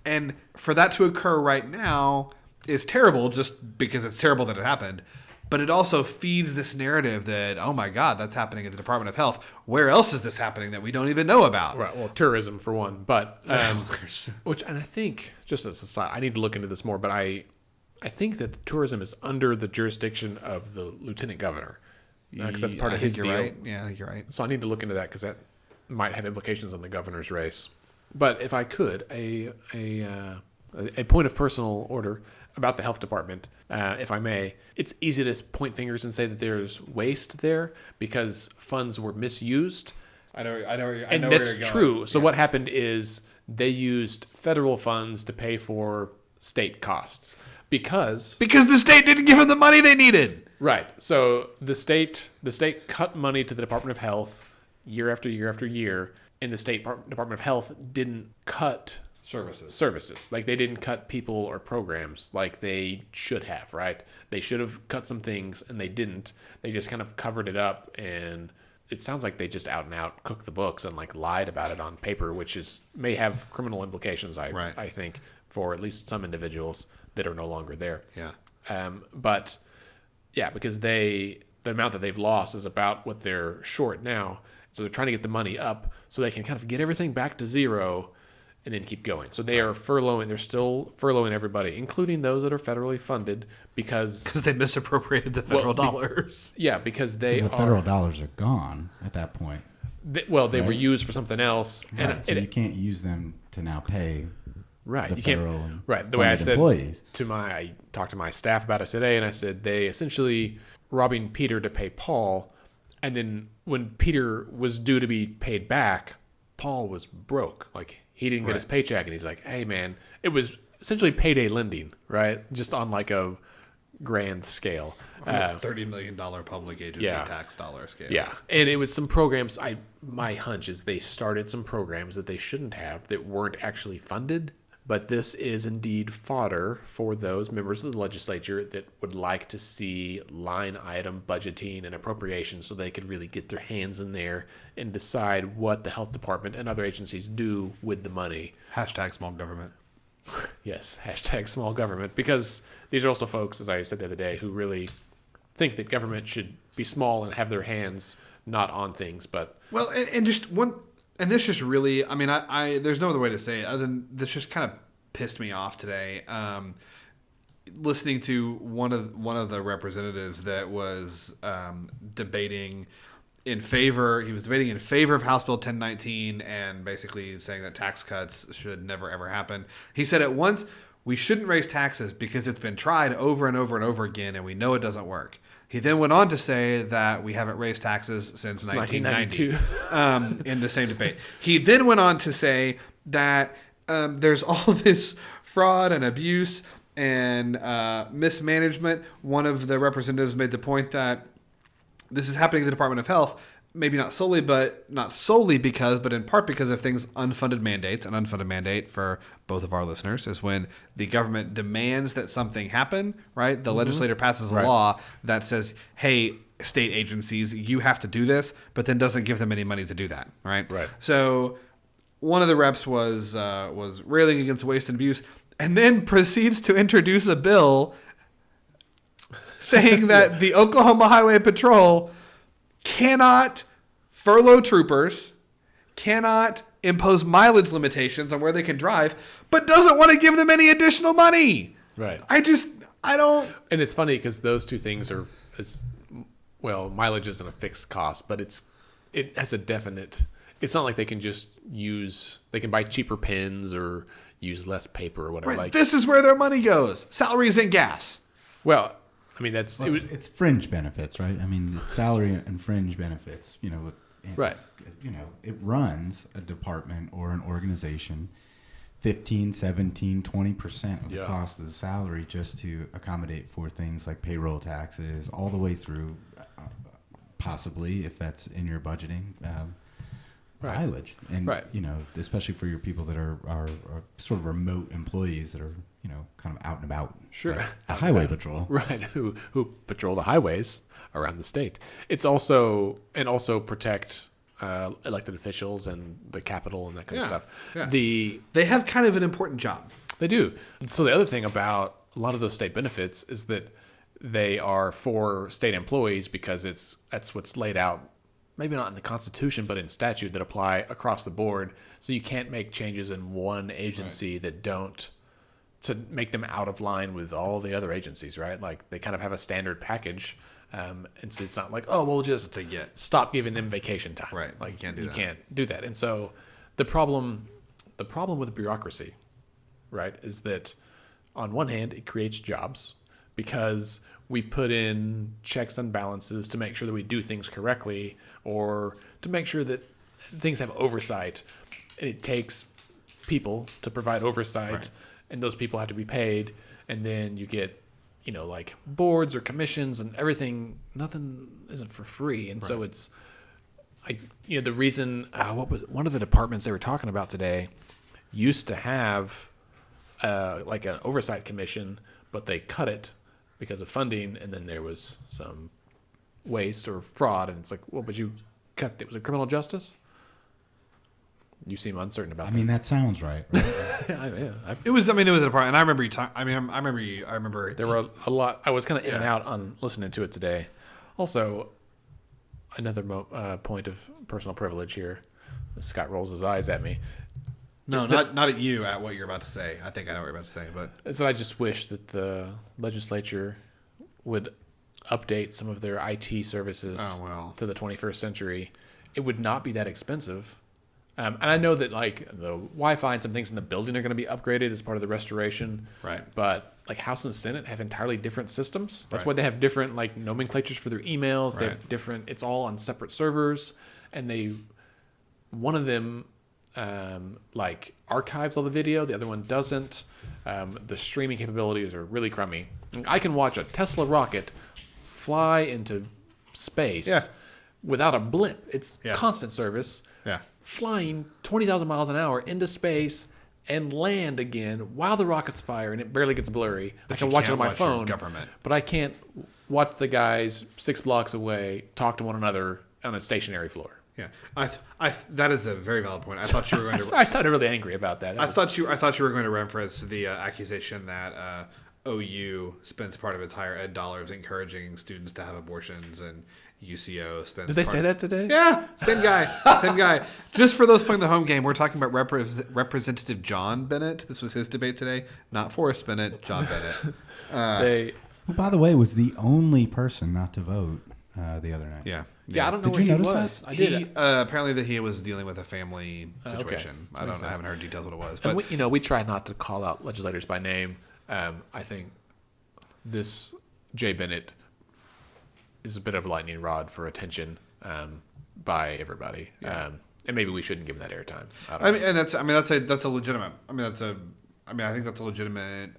And for that to occur right now is terrible, just because it's terrible that it happened. But it also feeds this narrative that, oh my God, that's happening at the Department of Health. Where else is this happening that we don't even know about? Right. Well, tourism for one, but and I think, just as a side, I need to look into this more. But I think that the tourism is under the jurisdiction of the lieutenant governor, because that's part of his deal. Right. Yeah, I think you're right. So I need to look into that because that might have implications on the governor's race. But if I could, a point of personal order about the health department, if I may. It's easy to point fingers and say that there's waste there because funds were misused. I know where you're And going. that's true. So what happened is they used federal funds to pay for state costs because the state didn't give them the money they needed. right. So the state cut money to the Department of Health year after year after year, and the state Department of Health didn't cut services. Like they didn't cut people or programs like they should have, right? They should have cut some things and they didn't. They just kind of covered it up, and it sounds like they just out and out cooked the books and like lied about it on paper, which may have criminal implications, I think, for at least some individuals that are no longer there. Yeah. But yeah, because the amount that they've lost is about what they're short now. So they're trying to get the money up so they can kind of get everything back to zero and then keep going. So they are they're still furloughing everybody, including those that are federally funded because they misappropriated the federal dollars. Yeah, because the federal dollars are gone at that point. They were used for something else. Right, And so you can't use them to now pay the federal can't. Right. The way I said employees. I talked to my staff about it today, and I said they essentially robbing Peter to pay Paul, and then when Peter was due to be paid back, Paul was broke. Like he didn't get his paycheck, and he's like, "Hey, man, it was essentially payday lending, right? Just on like a grand scale, on a $30 million public agency tax dollar scale." Yeah, and it was some programs. My hunch is they started some programs that they shouldn't have that weren't actually funded, But this is indeed fodder for those members of the legislature that would like to see line item budgeting and appropriations so they could really get their hands in there and decide what the health department and other agencies do with the money. Hashtag small government. Yes, hashtag small government. Because these are also folks, as I said the other day, who really think that government should be small and have their hands not on things. But Well, and just one... And this just really, I mean, I there's no other way to say it other than this just kind of pissed me off today. Listening to one of the representatives that was debating in favor of House Bill 1019 and basically saying that tax cuts should never ever happen. He said at once, we shouldn't raise taxes because it's been tried over and over and over again and we know it doesn't work. He then went on to say that we haven't raised taxes since 1992 in the same debate. He then went on to say that there's all this fraud and abuse and mismanagement. One of the representatives made the point that this is happening in the Department of Health, maybe not solely because, but in part because of things unfunded mandates. An unfunded mandate for both of our listeners is when the government demands that something happen, right? The legislator passes a law that says, hey, state agencies, you have to do this, but then doesn't give them any money to do that, right? Right. So one of the reps was railing against waste and abuse and then proceeds to introduce a bill saying that the Oklahoma Highway Patrol cannot furlough troopers, cannot impose mileage limitations on where they can drive, but doesn't want to give them any additional money. right. I don't. And it's funny because those two things are, mileage isn't a fixed cost, but it has a definite. It's not like they can just they can buy cheaper pens or use less paper or whatever. Right, Like this is where their money goes: salaries and gas. Well, I mean It's fringe benefits, right? I mean, it's salary and fringe benefits. Right. It runs a department or an organization 15, 17, 20% of the cost of the salary just to accommodate for things like payroll taxes, all the way through, possibly, if that's in your budgeting, mileage. And, especially for your people that are sort of remote employees that are, kind of out and about. Sure. Like the highway patrol. Right, who patrol the highways around the state. It's also protect elected officials and the Capitol and that kind of stuff. Yeah. They have kind of an important job. They do. So the other thing about a lot of those state benefits is that they are for state employees because that's what's laid out, maybe not in the Constitution, but in statute that apply across the board. So you can't make changes in one agency that don't, to make them out of line with all the other agencies, right? Like they kind of have a standard package. And so it's not like, we'll just stop giving them vacation time. Right. Like you can't do that. And so the problem with bureaucracy, right, is that on one hand, it creates jobs because we put in checks and balances to make sure that we do things correctly or to make sure that things have oversight. And it takes people to provide oversight. Right. And those people have to be paid, and then you get, like boards or commissions and everything. Nothing isn't for free, and so it's, the reason. What was one of the departments they were talking about today? Used to have, like an oversight commission, but they cut it because of funding, and then there was some waste or fraud, and it's like, well, but you cut it. Was it criminal justice? You seem uncertain about that. I mean, that sounds right. It was a department, and I remember you talking. I remember there were a lot. I was kind of in and out on listening to it today. Also, another point of personal privilege here. Scott rolls his eyes at me. No, not at you. At what you're about to say. I think I know what you're about to say, but is that I just wish that the legislature would update some of their IT services to the 21st century. It would not be that expensive. And I know that like the Wi-Fi and some things in the building are going to be upgraded as part of the restoration. Right. But like House and Senate have entirely different systems. That's why they have different like nomenclatures for their emails. Right. They have different. It's all on separate servers, and one of them like archives all the video. The other one doesn't. The streaming capabilities are really crummy. I can watch a Tesla rocket fly into space without a blip. It's constant service. Yeah. Flying 20,000 miles an hour into space and land again while the rockets fire and it barely gets blurry. I can watch it on my phone, but I can't watch the guys 6 blocks away talk to one another on a stationary floor. Yeah, that is a very valid point. I thought you were going to. I sounded really angry about that. I thought you were going to reference the accusation that OU spends part of its higher ed dollars encouraging students to have abortions, and UCO spends. Did they say that today? Yeah, same guy. Just for those playing the home game, we're talking about Representative John Bennett. This was his debate today, not Forrest Bennett. John Bennett. Who, by the way, was the only person not to vote the other night. Yeah, I don't know Did where you he notice was. that? I did. Apparently that he was dealing with a family situation. Okay. I haven't heard details what it was. And But we try not to call out legislators by name. I think this Jay Bennett is a bit of a lightning rod for attention by everybody. Yeah. And maybe we shouldn't give him that airtime. I think that's a legitimate. I think that's a legitimate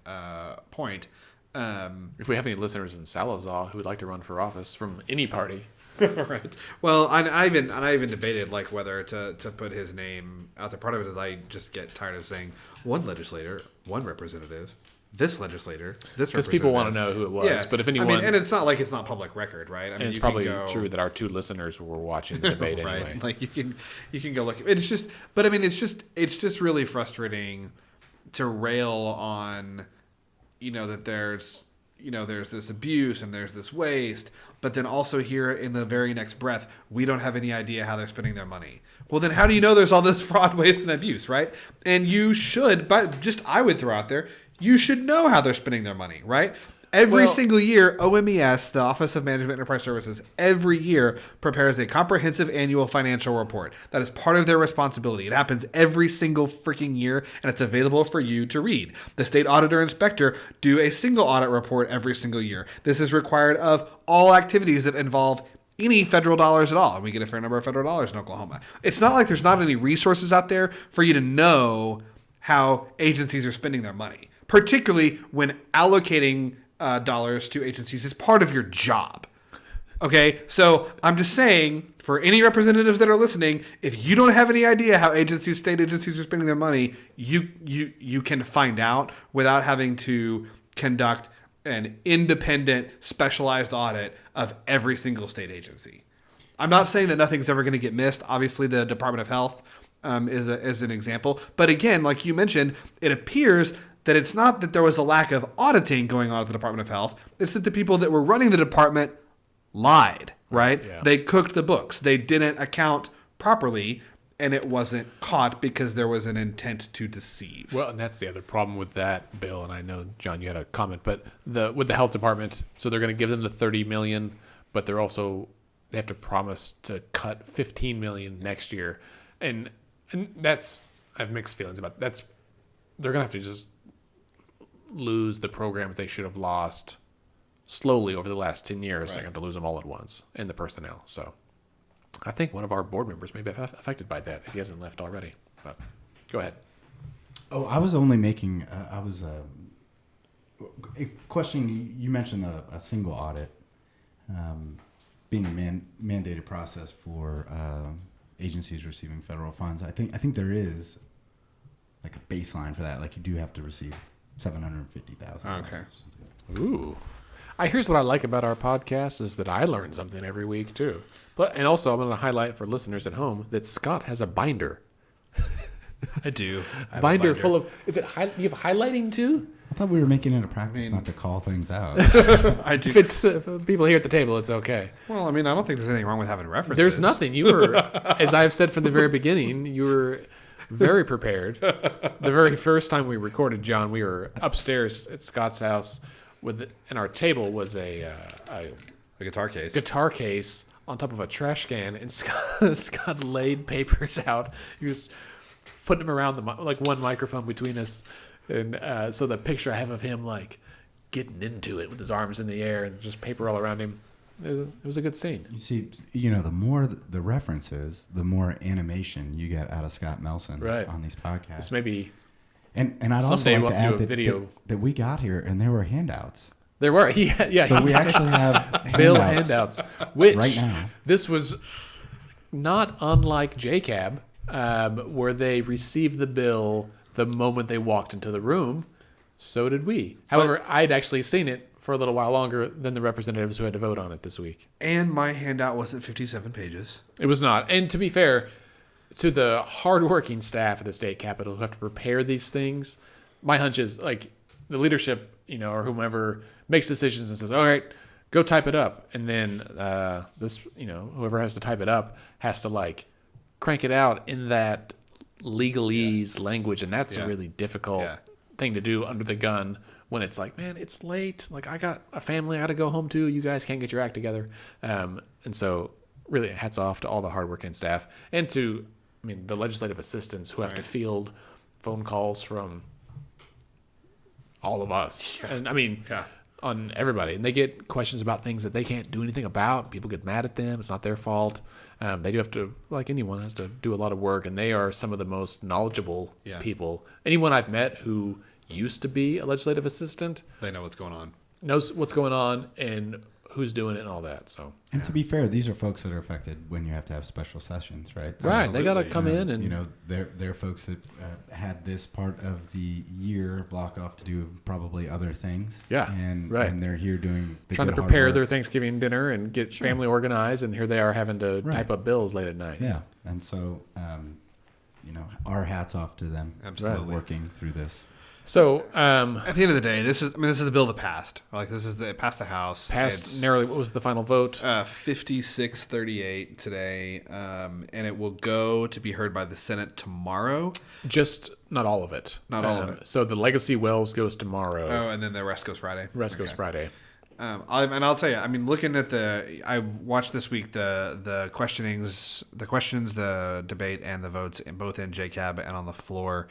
point. If we have any listeners in Salazar who would like to run for office from any party, Right. Well, I even debated like whether to put his name out there. Part of it is I just get tired of saying one legislator, one representative, this legislator, this because people want to know who it was. Yeah. But if anyone, and it's not like it's not public record, right? and it's probably true that our 2 listeners were watching the debate right. anyway. Like you can go look. It's just, but I mean, it's just really frustrating to rail on, that there's this abuse and there's this waste, but then also here in the very next breath, we don't have any idea how they're spending their money. Well, then how do you know there's all this fraud, waste, and abuse, right? And you should, but just I would throw out there, you should know how they're spending their money, right? Every single year, OMES, the Office of Management Enterprise Services, every year prepares a comprehensive annual financial report. That is part of their responsibility. It happens every single freaking year, and it's available for you to read. The state auditor inspector do a single audit report every single year. This is required of all activities that involve any federal dollars at all. And we get a fair number of federal dollars in Oklahoma. It's not like there's not any resources out there for you to know how agencies are spending their money, particularly when allocating dollars to agencies is part of your job. Okay, so I'm just saying, for any representatives that are listening, if you don't have any idea how state agencies are spending their money, you can find out without having to conduct an independent, specialized audit of every single state agency. I'm not saying that nothing's ever going to get missed. Obviously, the Department of Health is an example. But again, like you mentioned, it appears that it's not that there was a lack of auditing going on at the Department of Health. It's that the people that were running the department lied, right? Yeah. They cooked the books. They didn't account properly, and it wasn't caught because there was an intent to deceive. Well, and that's the other problem with that bill. And I know, John, you had a comment, but with the health department, so they're going to give them the $30 million, but they have to promise to cut $15 million next year, and that's, I have mixed feelings about that. They're going to have to just lose the programs they should have lost slowly over the last 10 years. Right. They're going to lose them all at once, and the personnel. So I think one of our board members may be affected by that if he hasn't left already. But go ahead. Oh, I was only making, a question. You mentioned a single audit being a mandated process for agencies receiving federal funds. I think there is like a baseline for that. Like you do have to receive $750,000. Okay. Ooh. Here's what I like about our podcast is that I learn something every week too. And also I'm going to highlight for listeners at home that Scott has a binder. I do. Binder full of. Is it? You have highlighting too? I thought we were making it a practice not to call things out. I do. If it's people here at the table, it's okay. Well, I mean, I don't think there's anything wrong with having references. There's nothing. You were, as I've said from the very beginning, you were very prepared. The very first time we recorded, John, we were upstairs at Scott's house and our table was a guitar case. Guitar case on top of a trash can, and Scott laid papers out. He was putting them around like one microphone between us, and so the picture I have of him like getting into it with his arms in the air and just paper all around him. It was a good scene. You see, the more the references, the more animation you get out of Scott Melson on these podcasts. This maybe, and I'd also like to add that we got here and there were handouts. There were, yeah. So we actually have bill handouts, which right now. This was not unlike JCAB, where they received the bill the moment they walked into the room, so did we. However, I'd actually seen it for a little while longer than the representatives who had to vote on it this week. And my handout wasn't 57 pages. It was not. And to be fair, to the hardworking staff at the state capitol who have to prepare these things, my hunch is like the leadership, or whomever makes decisions and says, all right, go type it up. And then whoever has to type it up has to like crank it out in that legalese language. And that's a really difficult thing to do under the gun when it's like, man, it's late. Like I got a family I got to go home to. You guys can't get your act together. And so really hats off to all the hardworking staff and to, the legislative assistants who have to field phone calls from all of us. And on everybody. And they get questions about things that they can't do anything about. People get mad at them. It's not their fault. They do have to, like anyone, has to do a lot of work. And they are some of the most knowledgeable people. Anyone I've met who used to be a legislative assistant, they know what's going on. Knows what's going on and who's doing it and all that. So, and to be fair, these are folks that are affected when you have to have special sessions, right? So right, they got to come in and they're folks that had this part of the year block off to do probably other things. Yeah, and right. And they're here doing trying to prepare their Thanksgiving dinner and get family organized, and here they are having to type up bills late at night. Yeah, and so our hats off to them. Absolutely working through this. So at the end of the day, this is the bill that passed. Like it passed the House. Passed narrowly. What was the final vote? 56-38 today, and it will go to be heard by the Senate tomorrow. Just not all of it. Not all of it. So the Legacy Wells goes tomorrow. Oh, and then the rest goes Friday. Goes Friday. I'll tell you. Looking at I watched this week the questions, the debate, and the votes, both in JCAB and on the floor.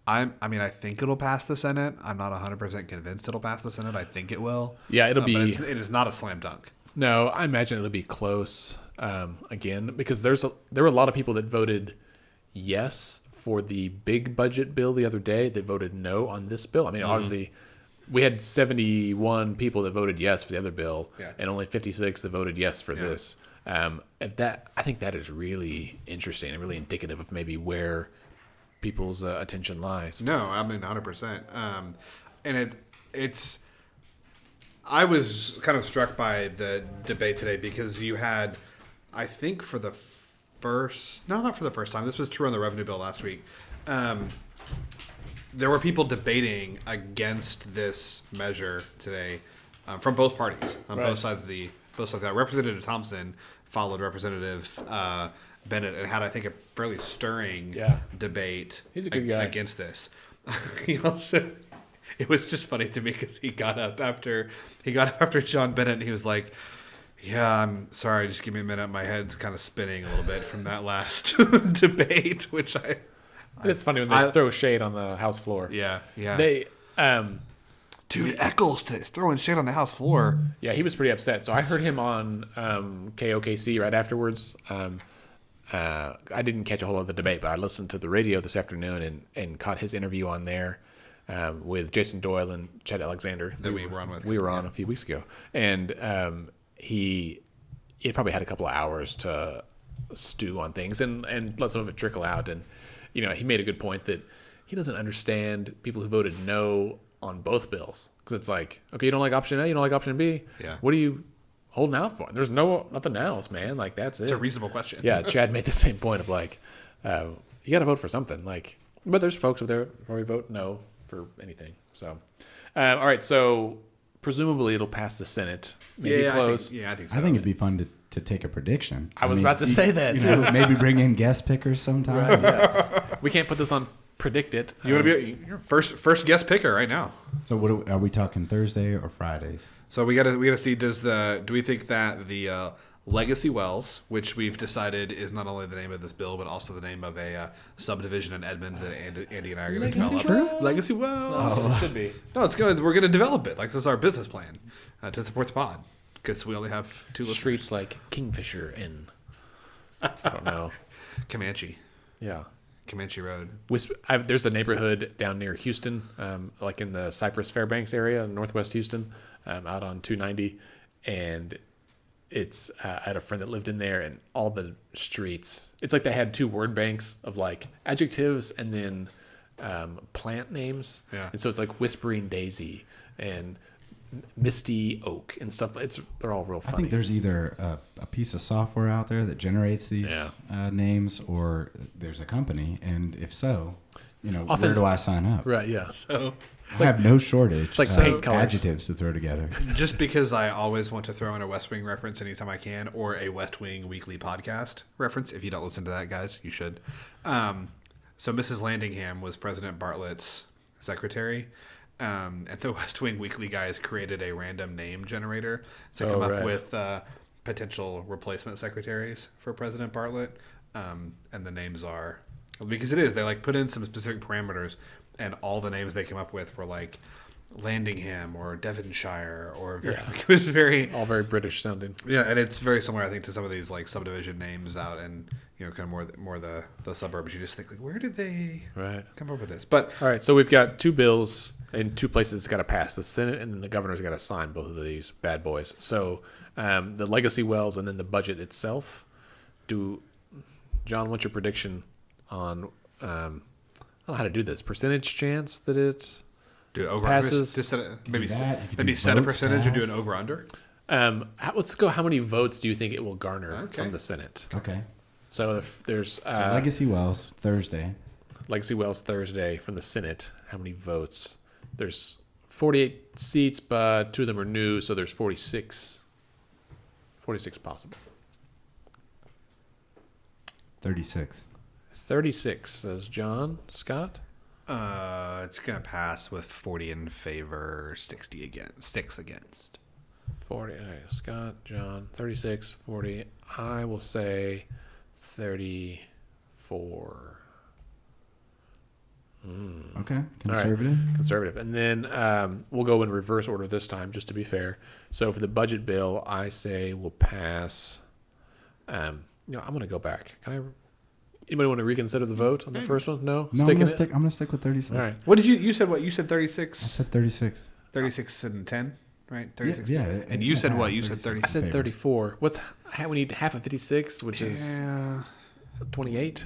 I think it'll pass the Senate. I'm not 100% convinced it'll pass the Senate. I think it will. Yeah, it'll be. But it is not a slam dunk. No, I imagine it'll be close again because there were a lot of people that voted yes for the big budget bill the other day that voted no on this bill. Obviously, we had 71 people that voted yes for the other bill and only 56 that voted yes for this. I think that is really interesting and really indicative of maybe where people's attention lies. No, 100%. And it's. I was kind of struck by the debate today because you had, I think for the first, no, not for the first time. This was true on the revenue bill last week. There were people debating against this measure today from both parties on both sides of that. Representative Thompson followed Representative Bennett and had, I think, a fairly stirring debate. He's a good guy against this. He also, it was just funny to me because he got up after John Bennett and he was like, "Yeah, I'm sorry. Just give me a minute. My head's kind of spinning a little bit from that last debate." Which it's funny when they throw shade on the House floor. Yeah. They Dude, Eccles today's throwing shit on the House floor. Yeah, he was pretty upset. So I heard him on KOKC right afterwards. I didn't catch a whole lot of the debate, but I listened to the radio this afternoon and caught his interview on there with Jason Doyle and Chet Alexander that we were on with. We were on a few weeks ago, and he probably had a couple of hours to stew on things and let some of it trickle out. And he made a good point that he doesn't understand people who voted no on both bills because it's like, okay, you don't like option A, you don't like option B. Yeah. What are you holding out for? There's nothing else, man. Like that's it. It's a reasonable question. Yeah, Chad made the same point of like, you got to vote for something. Like, but there's folks out there where we vote no for anything. So, all right. So presumably it'll pass the Senate. Maybe close. I think so. I think it'd be fun to take a prediction. I was about to say that too. Maybe bring in guest pickers sometime. Right, yeah. We can't put this on Predict It. You want to be your first guest picker right now. So what are we talking, Thursday or Fridays? So we gotta see, do we think that the Legacy Wells, which we've decided is not only the name of this bill but also the name of a subdivision in Edmond that Andy and I are going to develop. Legacy Wells. It should be. No, it's good. We're going to develop it. Like this is our business plan to support the pod because we only have 2 streets like Kingfisher and I don't know Comanche. Yeah. Comanche Road. There's a neighborhood down near Houston, like in the Cypress Fairbanks area, in northwest Houston, out on 290, and it's I had a friend that lived in there, and all the streets. It's like they had two word banks of like adjectives and then plant names. Yeah. And so it's like Whispering Daisy and Misty Oak and stuff. They're all real funny. I think there's either a piece of software out there that generates these names, or there's a company, and if so, where do I sign up? Right. Yeah. So I have no shortage it's like of paint colors. adjectives to throw together. just because I always want to throw in a West Wing reference anytime I can, or a West Wing weekly podcast reference. If you don't listen to that, guys, you should. So Mrs. Landingham was President Bartlett's secretary. And the West Wing Weekly guys created a random name generator to come up with potential replacement secretaries for President Bartlett. And the names are, because they like put in some specific parameters, and all the names they came up with were like Landingham or Devonshire or it was all very British sounding. Yeah, and it's very similar, I think, to some of these like subdivision names out in kind of more the suburbs. You just think like, where did they come up with this? But all right, so we've got two bills in two places that's got to pass: the Senate and then the governor's got to sign both of these bad boys. So the legacy wells and then the budget itself. John, what's your prediction on? I don't know how to do this. Percentage chance that it passes? Just maybe set a percentage or do an over under. Let's go. How many votes do you think it will garner from the Senate? Okay. So if there's Legacy Wells Thursday. Legacy Wells Thursday from the Senate. How many votes? There's 48 seats, but 2 of them are new, so there's 46. 46 possible. 36. 36 says John. Scott? It's gonna pass with 40 in favor, 60 against, 6 against. 40. All right, Scott, John, 36, 40. I will say 34. Okay, conservative. Right. Conservative. And then we'll go in reverse order this time, just to be fair. So for the budget bill, I say we'll pass. I'm going to go back. Anybody want to reconsider the vote on the first one? No? No, I'm going to stick with 36. All right. What did you said what? You said 36? I said 36. 36 and 10, right? 36. Yeah. And you said what? You said 36. I said 34. We need half of 56, which is 28.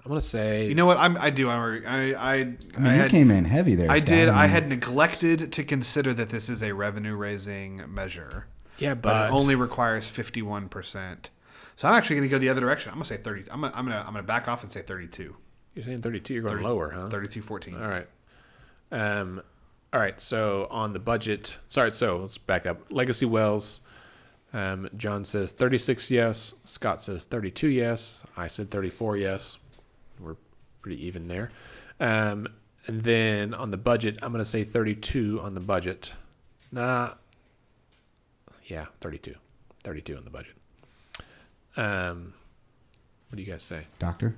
I'm gonna say. You know what? I do. You came in heavy there. I Scott. did. I had neglected to consider that this is a revenue-raising measure. Yeah, but it only requires 51%. So I'm actually going to go the other direction. I'm going to say 30. I'm going to back off and say 32. You're saying 32. You're going lower, huh? 32-14. All right. All right. So on the budget. Sorry. So let's back up. Legacy Wells. John says 36 yes. Scott says 32 yes. I said 34 yes. We're pretty even there. And then on the budget, I'm going to say 32 on the budget. Yeah, 32. 32 on the budget. What do you guys say? Doctor,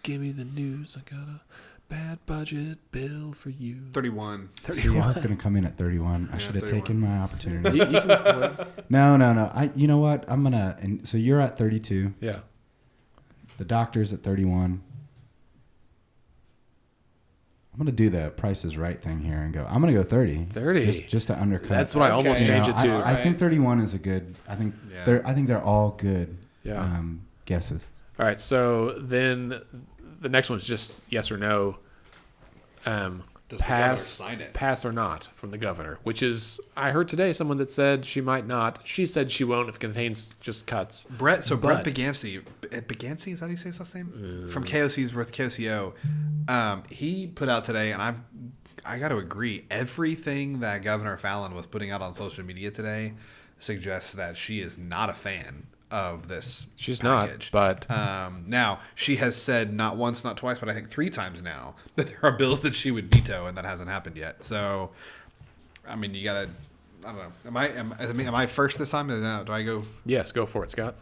give me the news. I got a bad budget bill for you. 31. See, I was going to come in at 31. I should have 31. taken my opportunity. You can, No. You know what? I'm going to, so you're at 32. yeah. The doctor's at 31. I'm going to do the Price is Right thing here and go, I'm going to go 30. 30. Just to undercut. That's what I almost changed it to. I think 31 is a good, I think they're all good guesses. All right. So then the next one's just yes or no. Does the governor sign it? Pass or not from the governor, which is, I heard today someone that said she might not. She said she won't if it contains just cuts. Brett Begancy, is that how you say his last name? From KOC's with KOCO. He put out today, and I got to agree, everything that Governor Fallon was putting out on social media today suggests that she is not a fan of this She's package. not, but now she has said not once, not twice, but I think 3 times now that there are bills that she would veto, and that hasn't happened yet. So, I mean, you gotta. I don't know. Am I first this time? Do I go? yes, go for it, Scott.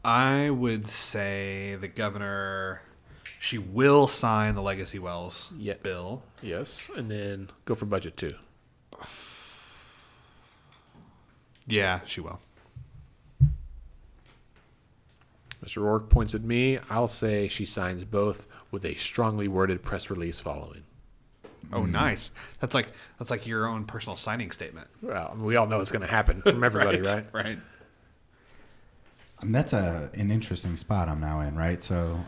I would say the governor. She will sign the Legacy Wells bill. Yes, and then go for budget too. Yeah, she will. Mr. Rorke points at me. I'll say she signs both with a strongly worded press release following. Oh, nice. That's like your own personal signing statement. Well, I mean, we all know it's going to happen from everybody, right? Right. That's an interesting spot I'm now in, right? So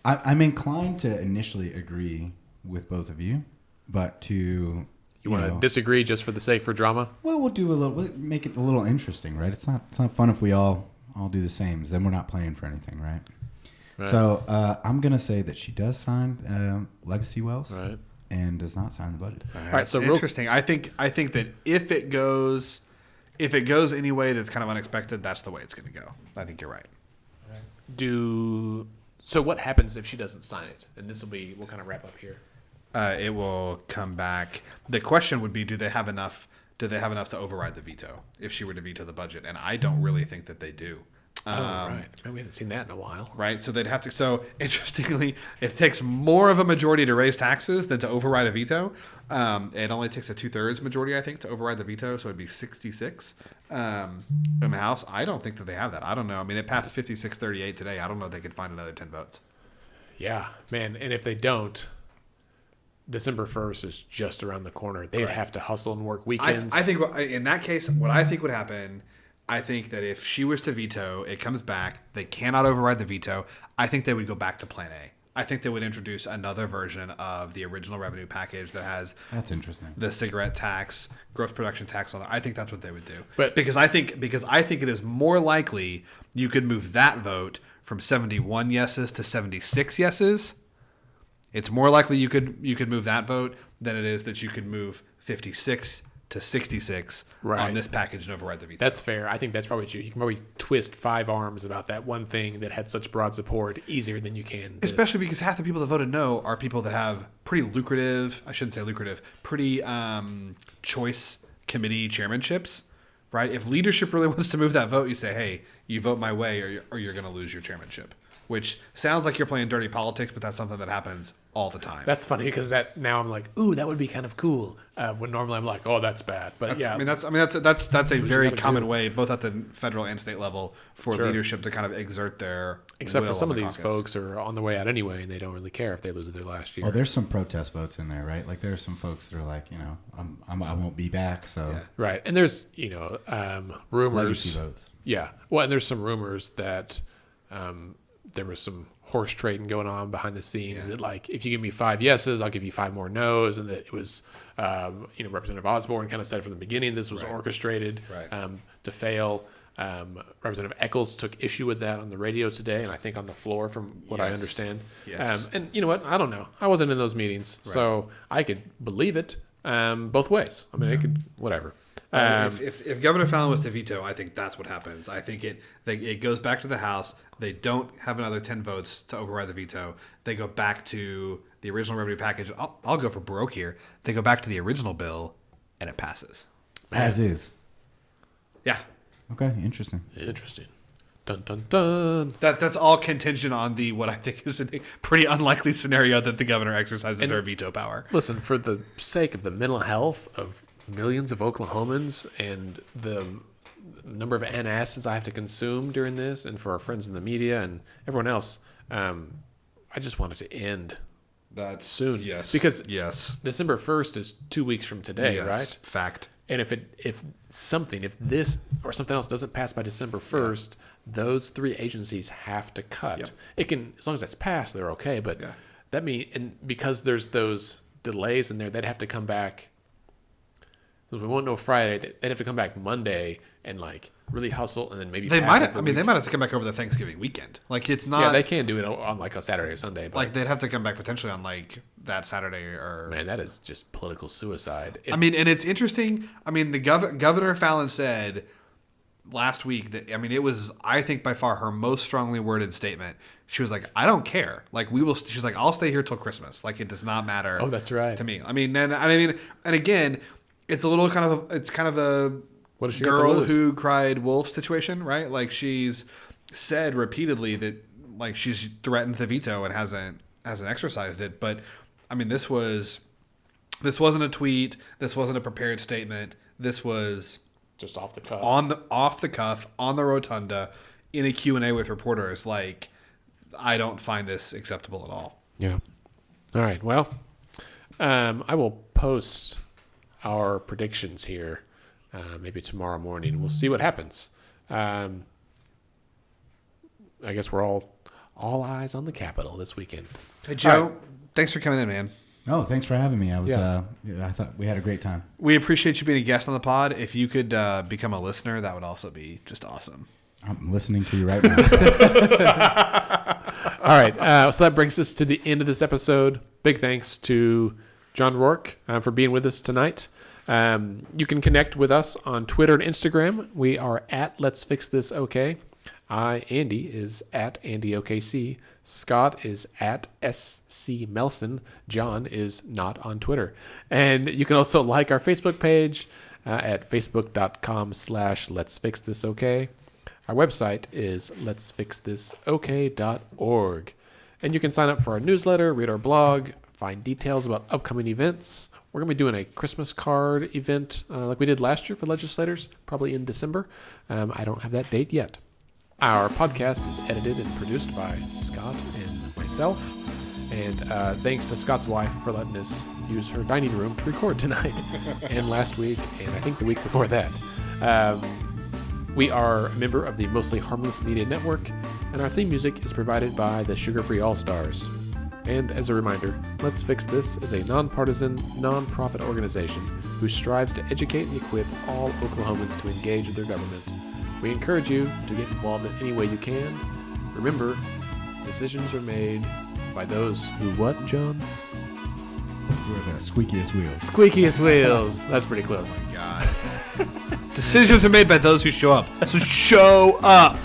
I'm inclined to initially agree with both of you, but to You want to disagree just for the sake for drama? well, we'll make it a little interesting, right? It's not fun if we all do the same. Then we're not playing for anything, right? Right. So I'm gonna say that she does sign Legacy Wells, Right. and does not sign the budget. All right. So Interesting. I think that if it goes any way that's kind of unexpected, that's the way it's going to go. I think you're right. So what happens if she doesn't sign it? And we'll kind of wrap up here. It will come back. The question would be, do they have enough to override the veto if she were to veto the budget? And I don't really think that they do. Right. Man, we haven't seen that in a while. Right. So they'd have to. So interestingly, it takes more of a majority to raise taxes than to override a veto. It only takes a 2/3 majority, I think, to override the veto. So it'd be 66 in the House. I don't think that they have that. I don't know. I mean, it passed 56-38 today. I don't know if they could find another 10 votes. Yeah, man. And if they don't, December 1st is just around the corner. They'd have to hustle and work weekends. I think in that case, what I think would happen, I think that if she was to veto, it comes back. They cannot override the veto. I think they would go back to Plan A. I think they would introduce another version of the original revenue package that has That's interesting. the cigarette tax, gross production tax on it. I think that's what they would do. But because I think it is more likely you could move that vote from 71 yeses to 76 yeses. It's more likely you could move that vote than it is that you could move 56 to 66 on this package and override the veto. That's fair. I think that's probably true. You can probably twist five arms about that one thing that had such broad support easier than you can this. Especially because half the people that voted no are people that have pretty lucrative, I shouldn't say lucrative, pretty choice committee chairmanships, right? If leadership really wants to move that vote, you say, hey, you vote my way or you're going to lose your chairmanship. Which sounds like you're playing dirty politics, but that's something that happens all the time. That's funny because now I'm like, ooh, that would be kind of cool. When normally I'm like, oh, that's bad. But that's a very common way, both at the federal and state level, for leadership to kind of exert their except will for some on of the these caucus. folks are on the way out anyway, and they don't really care if they lose their last year. Oh, there's some protest votes in there, right? Like there's some folks that are like, I won't be back, so Right, and there's rumors. legacy votes. Yeah, well, and there's some rumors that there was some horse trading going on behind the scenes. That like, if you give me 5 yeses, I'll give you 5 more nos, and that it was, Representative Osborne kind of said from the beginning this was orchestrated to fail. Representative Eccles took issue with that on the radio today, and I think on the floor, from what I understand. Yes. And you know what? I don't know. I wasn't in those meetings, so I could believe it both ways. I mean, it could whatever. If Governor Fallon was to veto, I think that's what happens. I think it goes back to the House. They don't have another 10 votes to override the veto. They go back to the original revenue package. I'll go for broke here. They go back to the original bill, and it passes. As is. Yeah. Okay, interesting. Dun dun dun. That's all contingent on what I think is a pretty unlikely scenario that the governor exercises their veto power. Listen, for the sake of the mental health of millions of Oklahomans and the number of antacids I have to consume during this, and for our friends in the media and everyone else, I just want it to end soon. Yes. Because December 1st is 2 weeks from today, right? Fact. And if this or something else doesn't pass by December 1st, those 3 agencies have to cut. Yep. It can, as long as that's passed, they're okay. But that means, and because there's those delays in there, they'd have to come back. We won't know Friday. They'd have to come back Monday and like really hustle, and then maybe they might have to come back over the Thanksgiving weekend. Like it's not. Yeah, they can do it on like a Saturday or Sunday. But like they'd have to come back potentially on like that Saturday or. Man, that is just political suicide. And it's interesting. I mean, the Governor Fallon said last week that it was, I think, by far her most strongly worded statement. She was like, "I don't care. Like we will." She's like, "I'll stay here till Christmas. Like it does not matter." Oh, that's right. To me, and again. It's a little kind of a what is she girl who cried wolf situation, right? Like she's said repeatedly that like she's threatened the veto and hasn't exercised it. But this wasn't a tweet. This wasn't a prepared statement. This was just off the cuff on the rotunda in a Q&A with reporters. Like I don't find this acceptable at all. Yeah. All right. Well, I will post our predictions here maybe tomorrow morning. We'll see what happens. I guess we're all eyes on the Capitol this weekend. Hey, Joe, thanks for coming in, man. Oh, thanks for having me. I thought we had a great time. We appreciate you being a guest on the pod. If you could become a listener, that would also be just awesome. I'm listening to you right now. All right. So that brings us to the end of this episode. Big thanks to John Rorke for being with us tonight. You can connect with us on Twitter and Instagram. We are at Let's Fix This OK. Andy, is at AndyOKC. Scott is at SC Melson. John is not on Twitter. And you can also like our Facebook page at facebook.com/Let's Fix This OK. Our website is letsfixthisok.org. And you can sign up for our newsletter, read our blog, find details about upcoming events. We're going to be doing a Christmas card event like we did last year for legislators, probably in December. I don't have that date yet. Our podcast is edited and produced by Scott and myself. And thanks to Scott's wife for letting us use her dining room to record tonight and last week and I think the week before that. We are a member of the Mostly Harmless Media Network, and our theme music is provided by the Sugar Free All-Stars. And as a reminder, Let's Fix This is a nonpartisan, non-profit organization who strives to educate and equip all Oklahomans to engage with their government. We encourage you to get involved in any way you can. Remember, decisions are made by those who what, John? We're the squeakiest wheels. Squeakiest wheels. That's pretty close. God. Decisions are made by those who show up. So show up.